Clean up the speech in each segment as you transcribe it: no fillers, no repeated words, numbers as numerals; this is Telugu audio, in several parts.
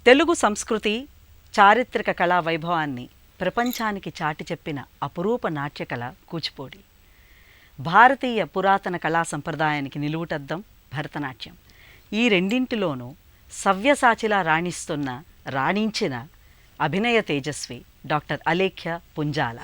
తెలుగు సంస్కృతి చారిత్రక కళా వైభవాన్ని ప్రపంచానికి చాటి చెప్పిన అపురూప నాట్యకళ కూచిపూడి. భారతీయ పురాతన కళా సంప్రదాయానికి నిలువుటద్దం భరతనాట్యం. ఈ రెండింటిలోనూ సవ్యసాచిలా రాణించిన అభినయ తేజస్వి డాక్టర్ అలేఖ్య పుంజాల.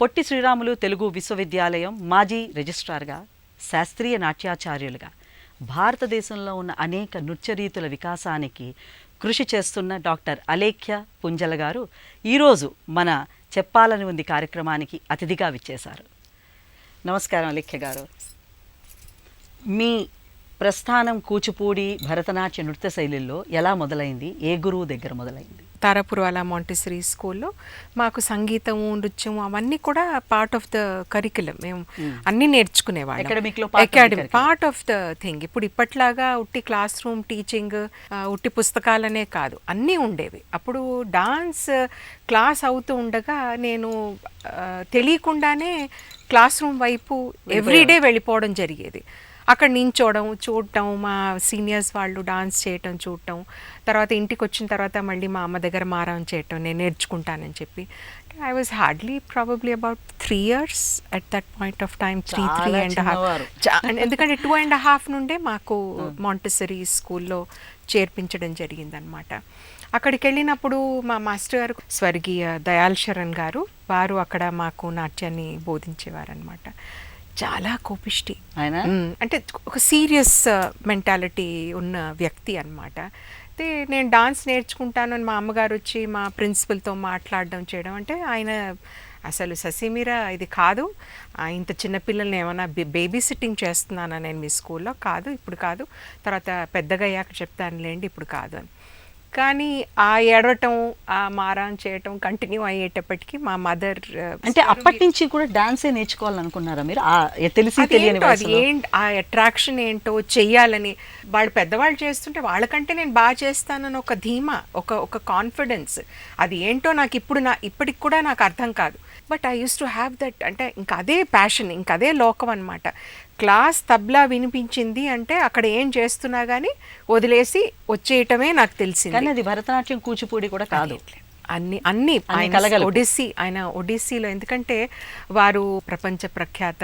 పొట్టి శ్రీరాములు తెలుగు విశ్వవిద్యాలయం మాజీ రిజిస్ట్రార్గా, శాస్త్రీయ నాట్యాచార్యులుగా భారతదేశంలో ఉన్న అనేక నృత్యరీతుల వికాసానికి కృషి చేస్తున్న డాక్టర్ అలేఖ్య పుంజాల గారు ఈరోజు మన చెప్పాలని ఉంది కార్యక్రమానికి అతిథిగా విచ్చేశారు. నమస్కారం అలేఖ్య గారు. మీ ప్రస్థానం కూచిపూడి భరతనాట్య నృత్య శైలిలో ఎలా మొదలైంది? ఏ గురువు దగ్గర మొదలైంది? తారాపురవాలా మాంటెసరీ స్కూల్లో మాకు సంగీతము, నృత్యం అవన్నీ కూడా పార్ట్ ఆఫ్ ద కరికులం. మేము అన్నీ నేర్చుకునేవాళ్ళం. Academy part of the thing. ఇప్పుడు ఇప్పట్లాగా ఉట్టి క్లాస్ రూమ్ టీచింగ్, ఉట్టి పుస్తకాలనే కాదు, అన్నీ ఉండేవి. అప్పుడు డాన్స్ క్లాస్ అవుతూ ఉండగా నేను తెలియకుండానే క్లాస్ రూమ్ వైపు ఎవ్రీడే వెళ్ళిపోవడం జరిగేది. అక్కడ చూడటం, మా సీనియర్స్ వాళ్ళు డాన్స్ చేయటం చూడటం, తర్వాత ఇంటికి వచ్చిన తర్వాత మళ్ళీ మా అమ్మ దగ్గర మారం చేయటం, నేను నేర్చుకుంటానని చెప్పి. I was hardly probably about 3 years at that point of time. 3.5. ఎందుకంటే 2.5 నుండే మాకు మాంటెసరీ స్కూల్లో చేర్పించడం జరిగిందనమాట. అక్కడికి వెళ్ళినప్పుడు మా మాస్టర్ గారు స్వర్గీయ దయాల్ శరణ్ గారు, వారు అక్కడ మాకు నాట్యాన్ని బోధించేవారనమాట. చాలా కోపిష్టి ఆయన, అంటే ఒక సీరియస్ మెంటాలిటీ ఉన్న వ్యక్తి అనమాట. అయితే నేను డాన్స్ నేర్చుకుంటాను అని మా అమ్మగారు వచ్చి మా ప్రిన్సిపల్తో మాట్లాడడం చేయడం, అంటే ఆయన అసలు ససిమీరా ఇది కాదు, ఇంత చిన్నపిల్లల్ని ఏమైనా బేబీ సిట్టింగ్ చేస్తున్నానా నేను మీ స్కూల్లో? కాదు, ఇప్పుడు కాదు, తర్వాత పెద్దగా అయ్యాక చెప్తానులేండి, ఇప్పుడు కాదు అని. కానీ ఆ ఏడవటం, ఆ మారం చేయటం కంటిన్యూ అయ్యేటప్పటికి మా మదర్, అంటే అప్పటి నుంచి కూడా డాన్సే నేర్చుకోవాలనుకున్నారా మీరు? తెలిసి తెలియని ఆ అట్రాక్షన్ ఏంటో చెయ్యాలని, వాళ్ళు పెద్దవాళ్ళు చేస్తుంటే వాళ్ళకంటే నేను బాగా చేస్తానని ఒక ధీమా, ఒక కాన్ఫిడెన్స్, అది ఏంటో నాకు ఇప్పటికి కూడా నాకు అర్థం కాదు. But I use to have that, అంటే ఇంకా అదే ప్యాషన్, ఇంకా అదే లోకం అనమాట. క్లాస్ తబ్లా వినిపించింది అంటే అక్కడ ఏం చేస్తున్నా కానీ వదిలేసి వచ్చేయటమే నాకు తెలిసింది. కానీ అది భరతనాట్యం కూచిపూడి కూడా కాదు, అన్ని ఆయన ఒడిస్సీలో, ఎందుకంటే వారు ప్రపంచ ప్రఖ్యాత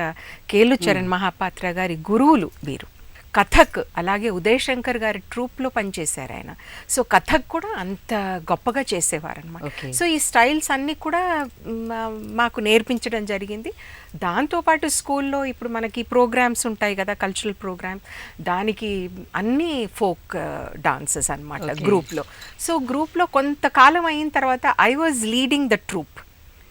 కేలు చరణ్ మహాపాత్ర గారి గురువులు వీరు. కథక్, అలాగే ఉదయ్ శంకర్ గారి ట్రూప్లో పనిచేశారు ఆయన. సో కథక్ కూడా అంత గొప్పగా చేసేవారనమాట. సో ఈ స్టైల్స్ అన్నీ కూడా మాకు నేర్పించడం జరిగింది. దాంతోపాటు స్కూల్లో ఇప్పుడు మనకి ప్రోగ్రామ్స్ ఉంటాయి కదా, కల్చరల్ ప్రోగ్రామ్స్, దానికి అన్ని ఫోక్ డాన్సెస్ అనమాట గ్రూప్లో. సో గ్రూప్లో కొంతకాలం అయిన తర్వాత I was leading the troupe.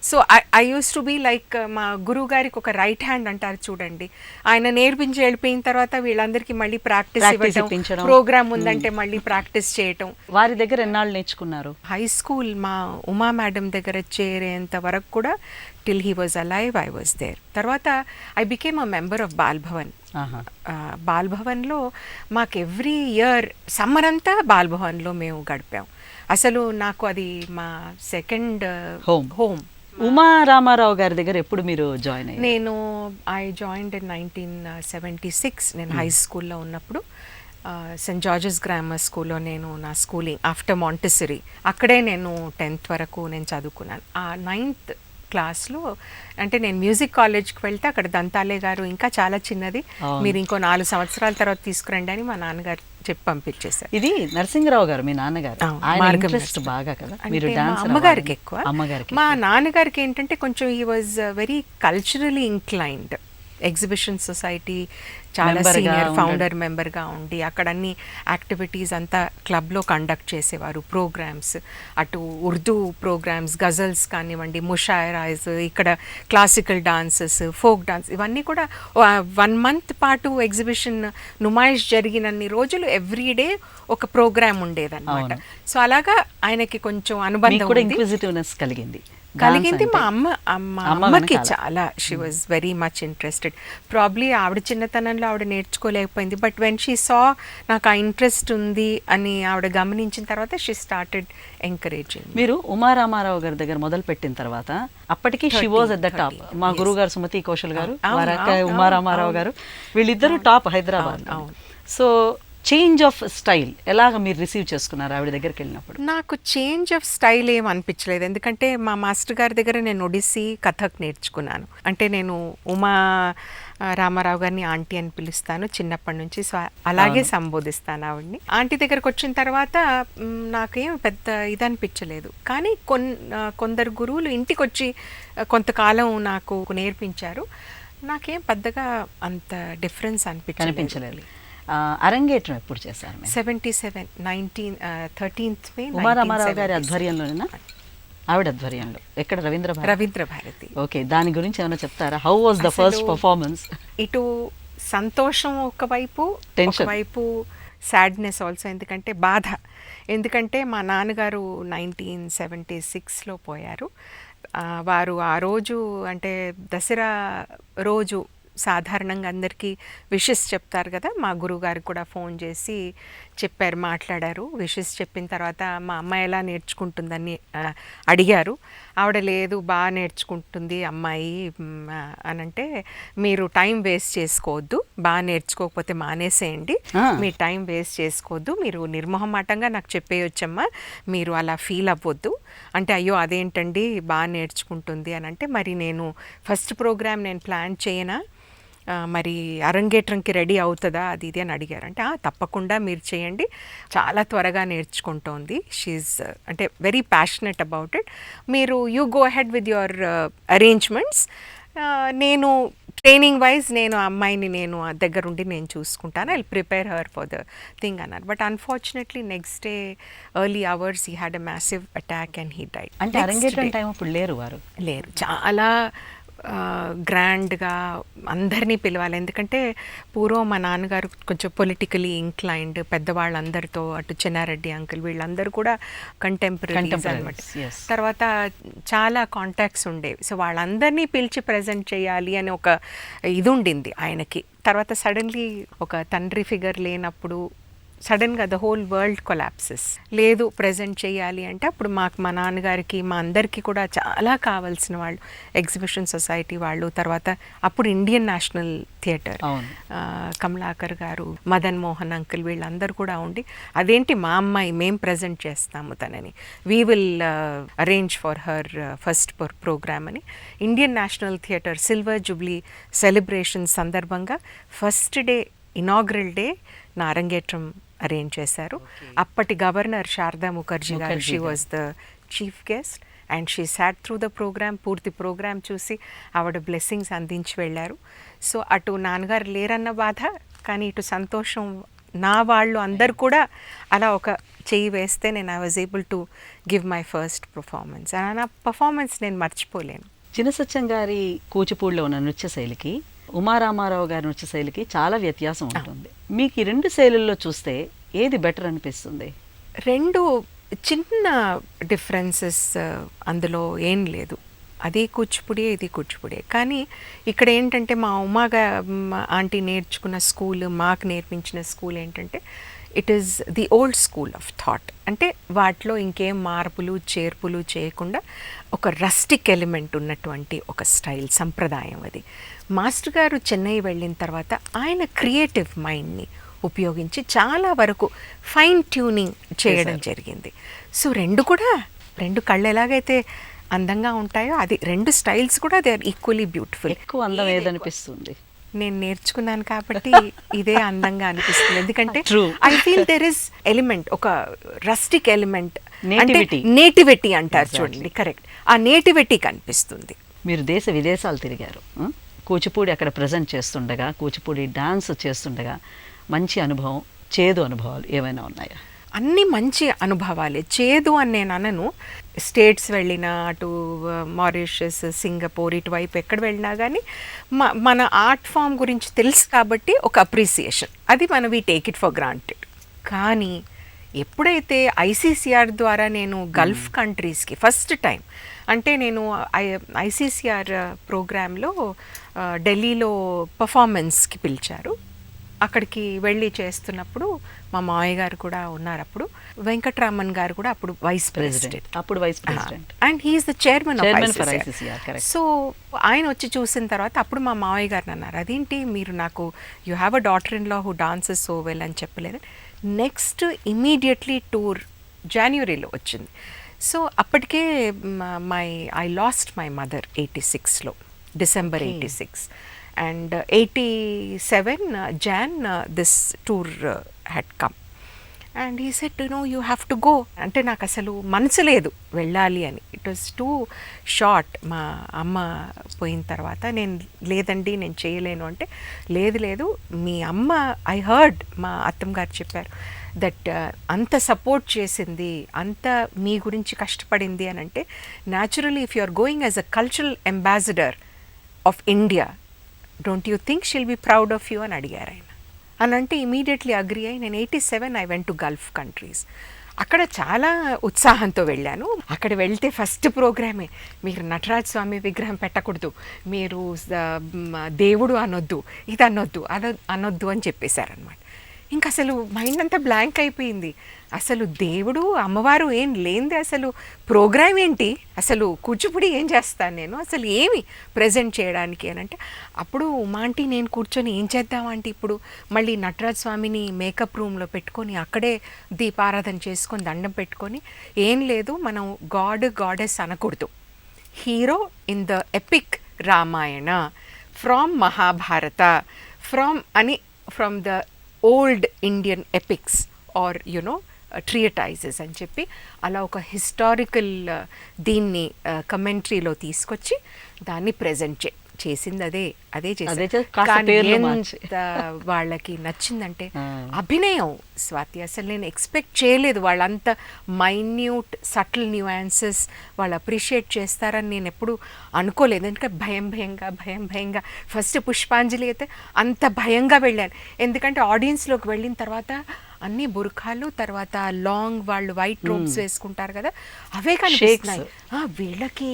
So I use to be like, మా గురువు గారికి ఒక రైట్ హ్యాండ్ అంటారు చూడండి, ఆయన నేర్పించి వెళ్ళిపోయిన తర్వాత వీళ్ళందరికీ మళ్ళీ ప్రాక్టీస్ ఇవ్వడం, ప్రోగ్రామ్ ఉందంటే మళ్ళీ ప్రాక్టీస్ చేయటం. వారి దగ్గర ఎన్నాళ్ళు నేర్చుకున్నారు? హై స్కూల్ మా ఉమా మేడం దగ్గర చేరేంత వరకు కూడా, till he was alive I was there. తర్వాత I became a member of Bal Bhavan. Bal భవన్లో మాకు ఎవ్రీ ఇయర్ సమ్మర్ అంతా బాల్ భవన్లో మేము గడిపాం. అసలు నాకు అది మా సెకండ్ హోమ్. ఉమా రామారావు గారి దగ్గర ఎప్పుడు మీరు జాయిన్ అయ్యారు? నేను ఐ జాయిన్డ్ ఇన్ 1976. నేను హై స్కూల్లో ఉన్నప్పుడు సెయింట్ జార్జెస్ గ్రామర్ స్కూల్లో నేను నా స్కూలింగ్ ఆఫ్టర్ మాంటెసరీ, అక్కడే నేను 10th వరకు నేను చదువుకున్నాను. ఆ 9th క్లాస్లో, అంటే నేను మ్యూజిక్ కాలేజ్కి వెళ్తే అక్కడ దంతాలే గారు ఇంకా చాలా చిన్నది, మీరు ఇంకో 4 సంవత్సరాల తర్వాత తీసుకురండి అని మా నాన్నగారు చెప్పి పంపించేశారు. ఇది నరసింహరావు గారు మీ నాన్నగారు, బాగా కదా మీరు అమ్మగారికి ఎక్కువ. మా నాన్నగారికి ఏంటంటే కొంచెం he was very culturally inclined. Exhibition society చాలా సీనియర్ ఫౌండర్ మెంబర్గా ఉండి అక్కడ అన్ని యాక్టివిటీస్ అంతా క్లబ్లో కండక్ట్ చేసేవారు. ప్రోగ్రామ్స్, అటు ఉర్దూ ప్రోగ్రామ్స్, గజల్స్ కానివ్వండి, ముషాయరాస్, ఇక్కడ క్లాసికల్ డాన్సెస్, ఫోక్ డాన్స్, ఇవన్నీ కూడా 1 month పాటు ఎగ్జిబిషన్ నుమాయిష్ జరిగినన్ని రోజులు ఎవ్రీడే ఒక ప్రోగ్రామ్ ఉండేదన్నమాట. సో అలాగా ఆయనకి కొంచెం అనుబంధం కలిగింది. కలిగింది మా అమ్మకి వెనకాల. చాలా. She was very much interested. Probably ఆవిడ చిన్నతనంలో ఆవిడ నేర్చుకోలేకపోయింది, బట్ వెన్ షీ సా నాకు ఆ ఇంట్రెస్ట్ ఉంది అని ఆవిడ గమనించిన తర్వాత షీ స్టార్టెడ్ ఎంకరేజింగ్. మీరు ఉమారామారావు గారి దగ్గర మొదలు పెట్టిన తర్వాత అప్పటికి she was at the top. మా గురువు గారు సుమతి కౌశల్ గారు, వారి అక్క ఉమారామారావు గారు, వీళ్ళిద్దరూ top Hyderabad. So change of style ఎలాగ మీరు రిసీవ్ చేసుకున్నారు ఆవిడ దగ్గరికి వెళ్ళినప్పుడు? నాకు చేంజ్ ఆఫ్ స్టైల్ ఏం అనిపించలేదు, ఎందుకంటే మా మాస్టర్ గారి దగ్గర నేను ఒడిస్సీ కథక్ నేర్చుకున్నాను. అంటే నేను ఉమా రామారావు గారిని ఆంటీ అని పిలుస్తాను చిన్నప్పటి నుంచి, సో అలాగే సంబోధిస్తాను ఆవిడ్ని. ఆంటీ దగ్గరకు వచ్చిన తర్వాత నాకేం పెద్ద ఇది అనిపించలేదు, కానీ కొందరు గురువులు ఇంటికి వచ్చి కొంతకాలం నాకు నేర్పించారు. నాకేం పెద్దగా అంత డిఫరెన్స్ అనిపించలేదు. అరంగేట్రం ఎప్పుడు చేశారు? 77 13th May ఉమారామారావు గారి ఆధ్వర్యంలోనేనా? ఆవిడ ఆధ్వర్యంలో ఎక్కడ? రవీంద్ర భారతి. ఓకే, దాని గురించి ఏమైనా చెప్తారా? How was the first performance? ఇటు సంతోషం ఒకవైపు, ఒకవైపు సాడ్నెస్ ఆల్సో. ఎందుకంటే బాధ, ఎందుకంటే మా నాన్నగారు 1976లో పోయారు. వారు ఆ రోజు అంటే దసరా రోజు సాధారణంగా అందరికీ విషెస్ చెప్తారు కదా, మా గురువుగారికి కూడా ఫోన్ చేసి చెప్పారు, మాట్లాడారు. విషెస్ చెప్పిన తర్వాత మా అమ్మాయి ఎలా నేర్చుకుంటుందని అడిగారు. ఆవిడ లేదు బాగా నేర్చుకుంటుంది అమ్మాయి అని అంటే, మీరు టైం వేస్ట్ చేసుకోవద్దు, బాగా నేర్చుకోకపోతే మానేసేయండి, మీ టైం వేస్ట్ చేసుకోవద్దు, మీరు నిర్మోహమాటంగా నాకు చెప్పేయొచ్చమ్మా, మీరు అలా ఫీల్ అవ్వద్దు అంటే. అయ్యో అదేంటండి బాగా నేర్చుకుంటుంది అని అంటే, మరి నేను ఫస్ట్ ప్రోగ్రామ్ నేను ప్లాన్ చేయనా, మరి అరంగేట్రంకి రెడీ అవుతుందా అది ఇది అని అడిగారు. అంటే తప్పకుండా మీరు చేయండి, చాలా త్వరగా నేర్చుకుంటోంది, షీఈ్ అంటే వెరీ ప్యాషనెట్ అబౌట్ ఇట్, మీరు you go ahead with your arrangements, నేను ట్రైనింగ్ వైజ్ నేను అమ్మాయిని నేను దగ్గరుండి నేను చూసుకుంటాను, I will prepare her for the thing అన్నారు. But unfortunately next day early hours he had a massive attack and he died. అంటే అరంగేట్రం టైం అప్పుడు లేరు వారు? లేరు. చాలా గ్రాండ్గా అందరినీ పిలవాలి, ఎందుకంటే పూర్వం మా నాన్నగారు కొంచెం పొలిటికలీ ఇంక్లైన్డ్, పెద్దవాళ్ళందరితో అటు చెన్నారెడ్డి అంకుల్ వీళ్ళందరూ కూడా కంటెంపరీస్ అనమాట. తర్వాత చాలా కాంటాక్ట్స్ ఉండేవి, సో వాళ్ళందరినీ పిలిచి ప్రజెంట్ చేయాలి అని ఒక ఇది ఉండింది ఆయనకి. తర్వాత సడన్లీ ఒక తండ్రి ఫిగర్ లేనప్పుడు సడన్గా ద హోల్ వరల్డ్ కొలాప్సెస్. లేదు ప్రజెంట్ చేయాలి అంటే అప్పుడు మాకు మా నాన్నగారికి మా అందరికీ కూడా చాలా కావాల్సిన వాళ్ళు ఎగ్జిబిషన్ సొసైటీ వాళ్ళు, తర్వాత అప్పుడు ఇండియన్ నేషనల్ థియేటర్ కమలాకర్ గారు, మదన్ మోహన్ అంకుల్ వీళ్ళందరూ కూడా ఉండి, అదేంటి మా అమ్మాయి మేము ప్రజెంట్ చేస్తాము తనని, we will arrange for her first program అని. Indian National Theatre silver jubilee celebration సందర్భంగా ఫస్ట్ డే ఇనాగ్రల్ డే నా అరంగేట్రం అరేంజ్ చేశారు. అప్పటి గవర్నర్ శారదా ముఖర్జీ గారు, she was the chief guest and she sat through the program. పూర్తి ప్రోగ్రామ్ చూసి ఆవిడ బ్లెస్సింగ్స్ అందించి వెళ్ళారు. సో అటు నాన్నగారు లేరన్న బాధ, కానీ ఇటు సంతోషం, నా వాళ్ళు అందరు కూడా అలా ఒక చెయ్యి వేస్తే నేను I was able to give my first performance. నా పర్ఫార్మెన్స్ నేను మర్చిపోలేను. చినసత్యం గారి కూచిపూడిలో ఉన్న నృత్య శైలికి ఉమారామారావు గారి నృత్య శైలికి చాలా వ్యత్యాసం ఉంటుంది. మీకు ఈ రెండు శైలుల్లో చూస్తే ఏది బెటర్ అనిపిస్తుంది? రెండు చిన్న డిఫరెన్సెస్ అందులో ఏం లేదు, అది కూచిపూడి ఇది కూచిపూడి. కానీ ఇక్కడ ఏంటంటే మా ఉమాగా ఆంటీ నేర్చుకున్న స్కూల్, మాకు నేర్పించిన స్కూల్ ఏంటంటే it is the old school of thought. అంటే వాటిలో ఇంకేం మార్పులు చేర్పులు చేయకుండా ఒక రస్టిక్ ఎలిమెంట్ ఉన్నటువంటి ఒక స్టైల్, సంప్రదాయం అది. మాస్టర్ గారు చెన్నై వెళ్ళిన తర్వాత ఆయన క్రియేటివ్ మైండ్ని ఉపయోగించి చాలా వరకు ఫైన్ ట్యూనింగ్ చేయడం జరిగింది. సో రెండు కళ్ళు ఎలాగైతే అందంగా ఉంటాయో, అది రెండు స్టైల్స్ కూడా దే ఆర్ ఈక్వల్లీ బ్యూటిఫుల్. ఎక్కువ అందం ఏదనిపిస్తుంది? నేను నేర్చుకున్నాను కాబట్టి ఇదే అందంగా అనిపిస్తుంది, ఎందుకంటే I feel there is element, ఒక రస్టిక్ ఎలిమెంట్, నేటివిటీ అంటారు చూడండి, కరెక్ట్, ఆ నేటివిటీ కనిపిస్తుంది. మీరు దేశ విదేశాలు తిరిగారు, కూచిపూడి అక్కడ ప్రజెంట్ చేస్తుండగా, కూచిపూడి డాన్స్ చేస్తుండగా మంచి అనుభవం, చేదు అనుభవాలు ఏమైనా ఉన్నాయా? అన్నీ మంచి అనుభవాలే, చేదు అని నేను అనను. స్టేట్స్ వెళ్ళినా, అటు మారిషస్, సింగపూర్, ఇటువైపు ఎక్కడ వెళ్ళినా కానీ మన ఆర్ట్ ఫామ్ గురించి తెలుసు కాబట్టి ఒక అప్రిసియేషన్, అది మనం we take it for granted. కానీ ఎప్పుడైతే ఐసీసీఆర్ ద్వారా నేను గల్ఫ్ కంట్రీస్కి ఫస్ట్ టైం, అంటే నేను ఐసీసీఆర్ ప్రోగ్రాంలో ఢిల్లీలో పర్ఫార్మెన్స్కి పిలిచారు. అక్కడికి వెళ్ళి చేస్తున్నప్పుడు మా మావయ్య గారు కూడా ఉన్నారు. అప్పుడు వెంకట్రామన్ గారు కూడా అప్పుడు vice president, and he's the chairman of ICCR. So ఆయన వచ్చి చూసిన తర్వాత అప్పుడు మా మావయ్య గారిని అన్నారు, అదేంటి మీరు నాకు you have a daughter in law who dances so well అని చెప్పలేదు. నెక్స్ట్ ఇమీడియట్లీ టూర్ జనవరిలో వచ్చింది. సో అప్పటికే ఐ లాస్ట్ మై మదర్ 86లో, December 86, and 87 Jan this tour had come, and he said, you know, you have to go. అంటే నాకు అసలు మనసు లేదు వెళ్ళాలి అని. It was two short. మా అమ్మ పోయిన తర్వాత నేను లేదండి నేను చేయలేను అంటే, లేదు మీ అమ్మ, ఐ హర్డ్ మా అత్తమ్మ గారు చెప్పారు దట్ అంత సపోర్ట్ చేసింది, అంత మీ గురించి కష్టపడింది అని అంటే, naturally if you are going as a cultural ambassador of India, don't you think she'll be proud of you అని అడిగారు ఆయన. అని అంటే ఇమీడియట్లీ అగ్రీ అయ్యి నేను 87 I went to Gulf countries. అక్కడ చాలా ఉత్సాహంతో వెళ్ళాను. అక్కడ వెళ్తే ఫస్ట్ ప్రోగ్రామే, మీరు నటరాజ స్వామి విగ్రహం పెట్టకూడదు, మీరు దేవుడు అనొద్దు, ఇది అనొద్దు అని చెప్పేశారనమాట. ఇంకా అసలు మైండ్ అంతా బ్లాంక్ అయిపోయింది. అసలు దేవుడు అమ్మవారు ఏం లేనిది, అసలు ప్రోగ్రామ్ ఏంటి, అసలు కూచిపూడి ఏం చేస్తాను నేను, అసలు ఏమి ప్రజెంట్ చేయడానికి అని అంటే, అప్పుడు ఉమాంటి నేను కూర్చొని ఏం చేద్దామంటే, ఇప్పుడు మళ్ళీ నటరాజ స్వామిని మేకప్ రూమ్లో పెట్టుకొని అక్కడే దీపారాధన చేసుకొని దండం పెట్టుకొని, ఏం లేదు మనం గాడెస్ అనకూడదు, hero in the epic Ramayana, from Mahabharata, from the old Indian epics or you know treatises అని చెప్పి అలా ఒక హిస్టారికల్ దీన్ని కమెంట్రీలో తీసుకొచ్చి దాన్ని ప్రజెంట్ చేసింది అదే చేసింది. కానీ ఎంత వాళ్ళకి నచ్చిందంటే అభినయం స్వాతి, అసలు నేను ఎక్స్పెక్ట్ చేయలేదు వాళ్ళంత మైన్యూట్ సటిల్ న్యూయాన్సెస్ వాళ్ళు అప్రిషియేట్ చేస్తారని నేను ఎప్పుడు అనుకోలేదు. ఎందుకంటే భయంగా ఫస్ట్ పుష్పాంజలి అయితే అంత భయంగా వెళ్ళాను. ఎందుకంటే ఆడియన్స్లోకి వెళ్ళిన తర్వాత అన్ని బుర్ఖాలు, తర్వాత లాంగ్ వాళ్ళు వైట్ రోబ్స్ వేసుకుంటారు కదా, అవే కనిపిస్తున్నాయి. వీళ్ళకి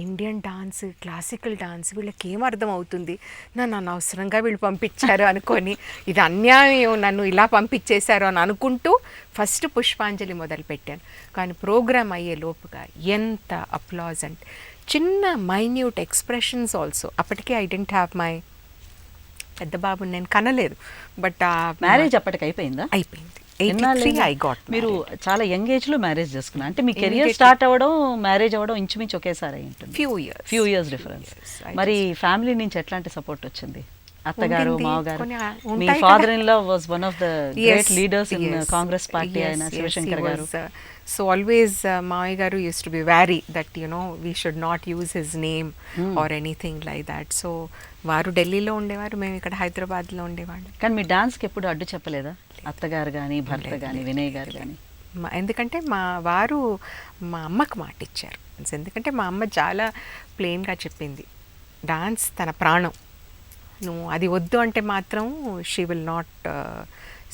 ఇండియన్ డాన్స్, క్లాసికల్ డాన్స్ వీళ్ళకి ఏం అర్థం అవుతుంది, నన్ను అనవసరంగా వీళ్ళు పంపించారు అనుకొని, ఇది అన్యాయం, నన్ను ఇలా పంపించేశారు అని అనుకుంటూ ఫస్ట్ పుష్పాంజలి మొదలుపెట్టాను. కానీ ప్రోగ్రామ్ అయ్యే లోపుగా ఎంత అప్లాజ్ అంటే, చిన్న మైన్యూట్ ఎక్స్ప్రెషన్స్ ఆల్సో. అప్పటికే ఐ డెంట్ హ్యావ్ మై పెద్ద బాబుని నేను కనలేదు, బట్ మ్యారేజ్ అప్పటికి అయిపోయిందా? అయిపోయింది. మీరు చాలా యంగ్ ఏజ్ లో మ్యారేజ్ చేసుకున్నా అంటే మీ కెరియర్ స్టార్ట్ అవ్వడం, మ్యారేజ్ అవ్వడం ఇంచుమించు ఒకేసారి అయి ఉంటుంది. Few years difference. మరి ఫ్యామిలీ నుంచి ఎట్లాంటి సపోర్ట్ వచ్చింది? అత్తగారు, మామగారు, మీ father in law was one of the great leaders in Congress party, ఆయన శివశంకర్ గారు. So always Maya garu used to be wary that we should not use his name or anything like that. So వారు ఢిల్లీలో ఉండేవారు, మేము ఇక్కడ హైదరాబాద్లో ఉండేవాళ్ళం. కానీ మీ డాన్స్కి ఎప్పుడు అడ్డు చెప్పలేదా అత్తగారు కానీ, భర్త కానీ, వినయ్ గారు కానీ? ఎందుకంటే మా వారు మా అమ్మకు మాట ఇచ్చారు. ఎందుకంటే మా అమ్మ చాలా ప్లెయిన్గా చెప్పింది, డాన్స్ తన ప్రాణం, నువ్వు అది వద్దు అంటే మాత్రం she will not.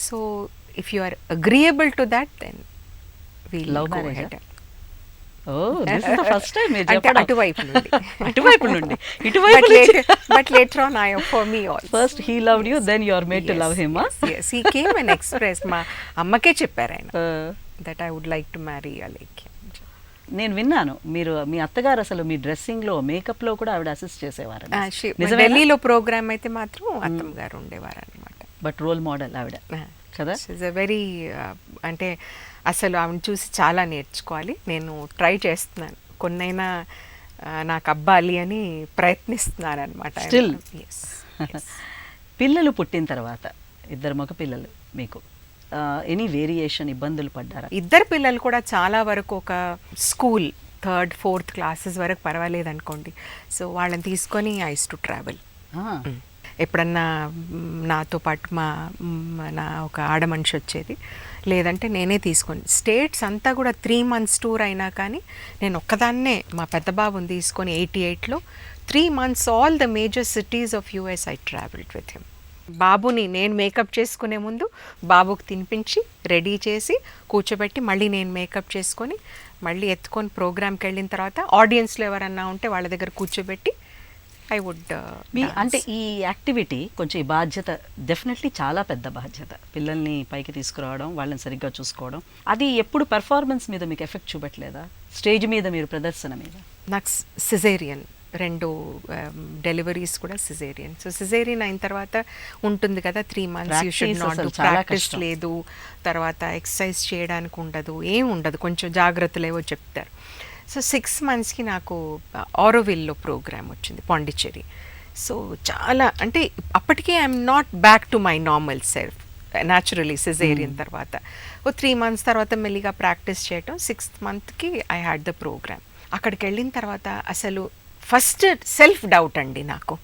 So if you are agreeable to that then love marriage. అటువైపు నుండి ఇటువైపు but later on for me also. First he loved you, then you are made to love him. yes he came and expressed, మా అమ్మకే చెప్పారు ఆయన that I would like to marry Alekhya. నేను విన్నాను మీరు మీ అత్తగారు అసలు మీ డ్రెస్సింగ్ లో, మేకప్ లో కూడా ఆవిడ అసిస్ట్ చేసేవారు. ఢిల్లీలో ప్రోగ్రామ్ అయితే మాత్రం అత్తమ్మ గారు ఉండేవారు అనమాట. బట్ రోల్ మోడల్ ఆవిడ కదా. వెరీ అంటే అసలు ఆవిడ చూసి చాలా నేర్చుకోవాలి. నేను ట్రై చేస్తున్నాను, కొన్నైనా నాకు అబ్బాలి అని ప్రయత్నిస్తున్నాను అనమాట. పిల్లలు పుట్టిన తర్వాత, ఇద్దరు మగ పిల్లలు మీకు, ఎనీ వేరియేషన్, ఇబ్బందులు పడ్డారా? ఇద్దరు పిల్లలు కూడా చాలా వరకు ఒక స్కూల్ 3rd, 4th క్లాసెస్ వరకు పర్వాలేదు అనుకోండి. సో వాళ్ళని తీసుకొని ఐ యూస్ టు ట్రావెల్. ఎప్పుడన్నా నాతో పాటు నా ఒక ఆడ మనిషి వచ్చేది, లేదంటే నేనే తీసుకొని స్టేట్స్ అంతా కూడా 3 months టూర్ అయినా కానీ నేను ఒక్కదాన్నే మా పెద్ద బాబుని తీసుకొని 88లో 3 months all the major cities of US I travelled with him. బాబుని నేను మేకప్ చేసుకునే ముందు బాబుకి తినిపించి రెడీ చేసి కూర్చోబెట్టి మళ్ళీ నేను మేకప్ చేసుకొని మళ్ళీ ఎత్తుకొని ప్రోగ్రామ్కి వెళ్ళిన తర్వాత ఆడియన్స్లో ఎవరన్నా ఉంటే వాళ్ళ దగ్గర కూర్చోబెట్టి ఐ వుడ్ అంటే ఈ యాక్టివిటీ కొంచెం ఈ బాధ్యత డెఫినెట్లీ చాలా పెద్ద బాధ్యత, పిల్లల్ని పైకి తీసుకురావడం, వాళ్ళని సరిగ్గా చూసుకోవడం. అది ఎప్పుడు పెర్ఫార్మెన్స్ మీద మీకు ఎఫెక్ట్ చూపెట్టలేదా, స్టేజ్ మీద మీరు ప్రదర్శన మీద? నాకు సిజేరియన్ 2 డెలివరీస్ కూడా సిజేరియన్. సో సిజేరియన్ అయిన తర్వాత ఉంటుంది కదా 3 months you should not do, practice లేదు, తర్వాత ఎక్సర్సైజ్ చేయడానికి ఉండదు, ఏం ఉండదు, కొంచెం జాగ్రత్తలు ఏవో చెప్తారు. సో 6 monthsకి నాకు ఆరోవిల్లో ప్రోగ్రామ్ వచ్చింది పాండిచ్చేరి. సో చాలా అంటే అప్పటికే I'm not back to my normal self naturally caesarean తర్వాత. ఓ 3 months తర్వాత మెల్లిగా ప్రాక్టీస్ చేయటం, 6th monthకి ఐ హ్యాడ్ ద ప్రోగ్రామ్. అక్కడికి వెళ్ళిన తర్వాత అసలు ఫస్ట్ సెల్ఫ్ డౌట్ అండి నాకు,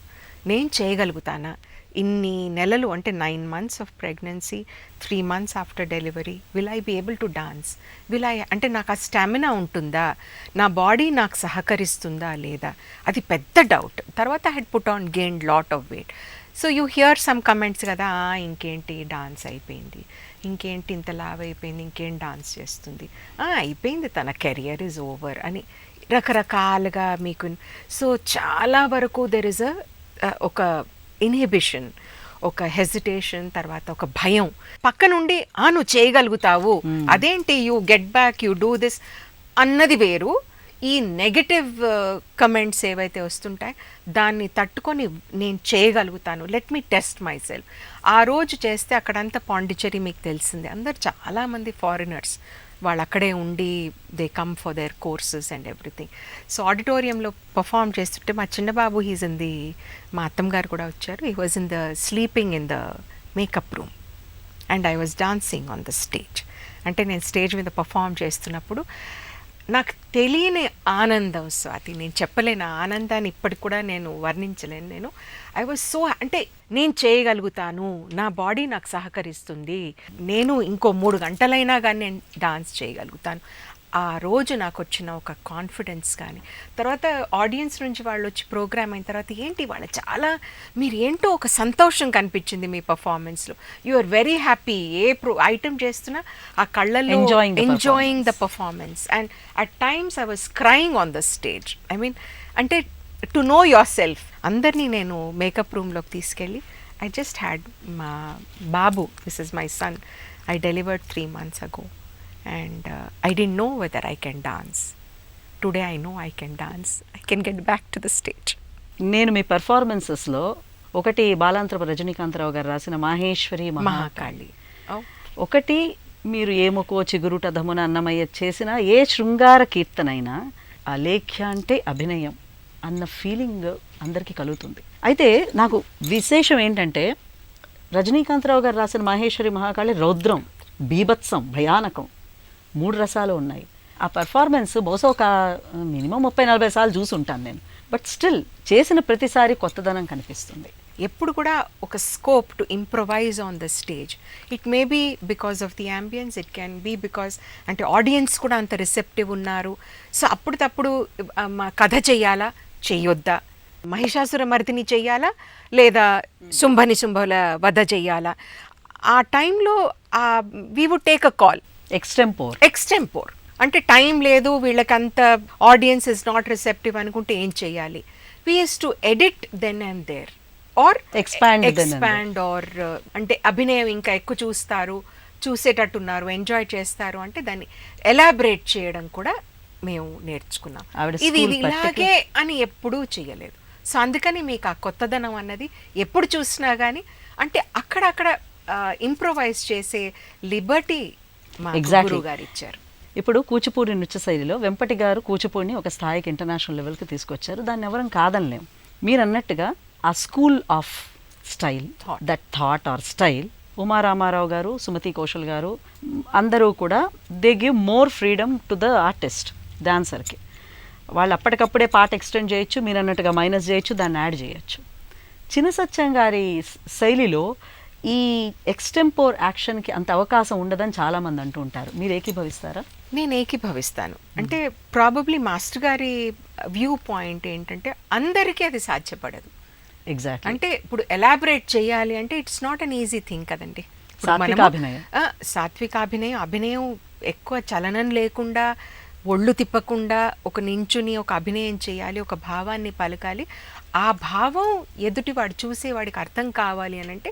నేను చేయగలుగుతానా ఇన్ని నెలలు, అంటే 9 months of pregnancy, 3 months after delivery, will I be able to dance, will I, అంటే నాకు ఆ స్టామినా ఉంటుందా, నా బాడీ నాకు సహకరిస్తుందా లేదా, అది పెద్ద డౌట్. తర్వాత I head put on gain lot of weight. So you here some comments కదా, ఇంకేంటి డాన్స్ అయిపోయింది, ఇంకేంటి ఇంత లావ్ అయిపోయింది, ఇంకేం డాన్స్ చేస్తుంది, అయిపోయింది తన కెరియర్ ఈజ్ ఓవర్ అని రకరకాలుగా మీకు. సో చాలా వరకు దెర్ ఇస్ ఒక ఇన్హిబిషన్, ఒక హెజిటేషన్, తర్వాత ఒక భయం పక్క నుండి, నువ్వు చేయగలుగుతావు, అదేంటి you get back, you do this అన్నది వేరు. ఈ నెగటివ్ కమెంట్స్ ఏవైతే వస్తుంటాయి దాన్ని తట్టుకొని నేను చేయగలుగుతాను, let me test my self. ఆ రోజు చేస్తే అక్కడంతా పాండిచ్చేరి మీకు తెలిసిందే, అందరు చాలామంది ఫారినర్స్, వాళ్ళు అక్కడే ఉండి they come for their courses and everything. So ఆడిటోరియంలో పర్ఫామ్ చేస్తుంటే మా చిన్న బాబు హీజ్ ఇన్ ది, మా అత్తమ్మ గారు కూడా వచ్చారు, he was in the sleeping in the makeup room and I was dancing on the stage. అంటే నేను స్టేజ్ మీద పర్ఫామ్ చేస్తున్నప్పుడు నాకు తెలియని ఆనందం స్వాతి, నేను చెప్పలేను ఆనందాన్ని, ఇప్పటికి కూడా నేను వర్ణించలేను. నేను ఐ వాజ్ సో, అంటే నేను చేయగలుగుతాను, నా బాడీ నాకు సహకరిస్తుంది, నేను ఇంకో 3 గంటలైనా కానీ నేను డాన్స్ చేయగలుగుతాను. ఆ రోజు నాకు వచ్చిన ఒక కాన్ఫిడెన్స్ కానీ, తర్వాత ఆడియన్స్ నుంచి వాళ్ళు వచ్చి ప్రోగ్రామ్ అయిన తర్వాత ఏంటి వాళ్ళు చాలా, మీరు ఏంటో ఒక సంతోషం కనిపించింది మీ పర్ఫార్మెన్స్లో, యు ఆర్ వెరీ హ్యాపీ, ఏ ఐటమ్ చేస్తున్నా ఆ కళ్ళల్లో enjoying the performance. And at times I was crying on the stage. I mean అంటే టు నో యువర్ సెల్ఫ్. అందరినీ నేను మేకప్ రూమ్లోకి తీసుకెళ్ళి, ఐ జస్ట్ హ్యాడ్ మా బాబు, this is my son, I delivered 3 months ago. And I didn't know whether I can dance. Today I know I can dance. I can get back to the stage. నేను మీ పెర్ఫార్మెన్సెస్లో ఒకటి బాలాంతరపు రజనీకాంతరావు గారు రాసిన మాహేశ్వరి మహాకాళి, ఒకటి మీరు ఏమొకో చిగురుటధమున అన్నమయ్య చేసిన ఏ శృంగార కీర్తనైనా అలేఖ్య అంటే అభినయం అన్న ఫీలింగ్ అందరికీ కలుగుతుంది. అయితే నాకు విశేషం ఏంటంటే రజనీకాంతరావు గారు రాసిన మాహేశ్వరి మహాకాళి రౌద్రం, బీభత్సం, భయానకం, 3 రసాలు ఉన్నాయి. ఆ పర్ఫార్మెన్స్ బహుశా ఒక మినిమం 30-40 సార్లు చూసుంటాను నేను. బట్ స్టిల్ చేసిన ప్రతిసారి కొత్తదనం కనిపిస్తుంది. ఎప్పుడు కూడా ఒక scope to improvise on the stage. It may be because of the ambiance, it can be because అంటే ఆడియన్స్ కూడా అంత రిసెప్టివ్ ఉన్నారు. సో అప్పుడు కథ చెయ్యాలా చెయ్యొద్దా, మహిషాసుర మర్దిని చెయ్యాలా లేదా శుంభల వధ చెయ్యాలా, ఆ టైంలో we would take a call. Extempore అంటే టైం లేదు, వీళ్ళకంత ఆడియన్స్ ఇస్ నాట్ రిసెప్టివ్ అనుకుంటే ఏం చెయ్యాలి, we use to edit then and there or expand or అంటే అభినయం ఇంకా ఎక్కువ చూసేటట్టున్నారు, ఎంజాయ్ చేస్తారు అంటే దాన్ని ఎలాబరేట్ చేయడం కూడా మేము నేర్చుకున్నాం. ఇది ఇలాగే అని ఎప్పుడూ చేయలేదు. సో అందుకని మీకు ఆ కొత్తదనం అన్నది ఎప్పుడు చూసినా కానీ అంటే అక్కడక్కడ ఇంప్రొవైజ్ చేసే లిబర్టీ మా గురువు గారు ఇచ్చారు. ఇప్పుడు కూచిపూడి నృత్య శైలిలో వెంపటి గారు కూచిపూడిని ఒక స్థాయికి ఇంటర్నేషనల్ లెవెల్కి తీసుకొచ్చారు. దాన్ని ఎవరం కాదనలేము. మీరు అన్నట్టుగా ఆ school of style, that thought or style, Umaramarao గారు, సుమతి కౌశల్ గారు అందరూ కూడా they give more freedom to the artist, డాన్సర్కి. వాళ్ళు అప్పటికప్పుడే పాట ఎక్స్టెండ్ చేయొచ్చు, మీరు అన్నట్టుగా మైనస్ చేయొచ్చు, దాన్ని యాడ్ చేయొచ్చు. చిన్న సత్యం గారి శైలిలో ఈ ఎక్స్టెంపోర్ యాక్షన్కి అంత అవకాశం ఉండదని చాలామంది అంటూ ఉంటారు. మీరు ఏకీభవిస్తారా? నేను ఏకీభవిస్తాను. అంటే ప్రాబబ్లీ మాస్టర్ గారి వ్యూ పాయింట్ ఏంటంటే అందరికీ అది సాధ్యపడదు. ఎగ్జాక్ట్లీ. అంటే ఇప్పుడు ఎలాబరేట్ చేయాలి అంటే it's not an easy thing కదండి. ఇప్పుడు సాత్వికాభినయం. సాత్వికాభినయం, అభినయం ఎక్కువ చలనం లేకుండా, ఒళ్ళు తిప్పకుండా ఒక నించుని ఒక అభినయం చేయాలి, ఒక భావాన్ని పలకాలి. ఆ భావం ఎదుటివాడు చూసేవాడికి అర్థం కావాలి అని అంటే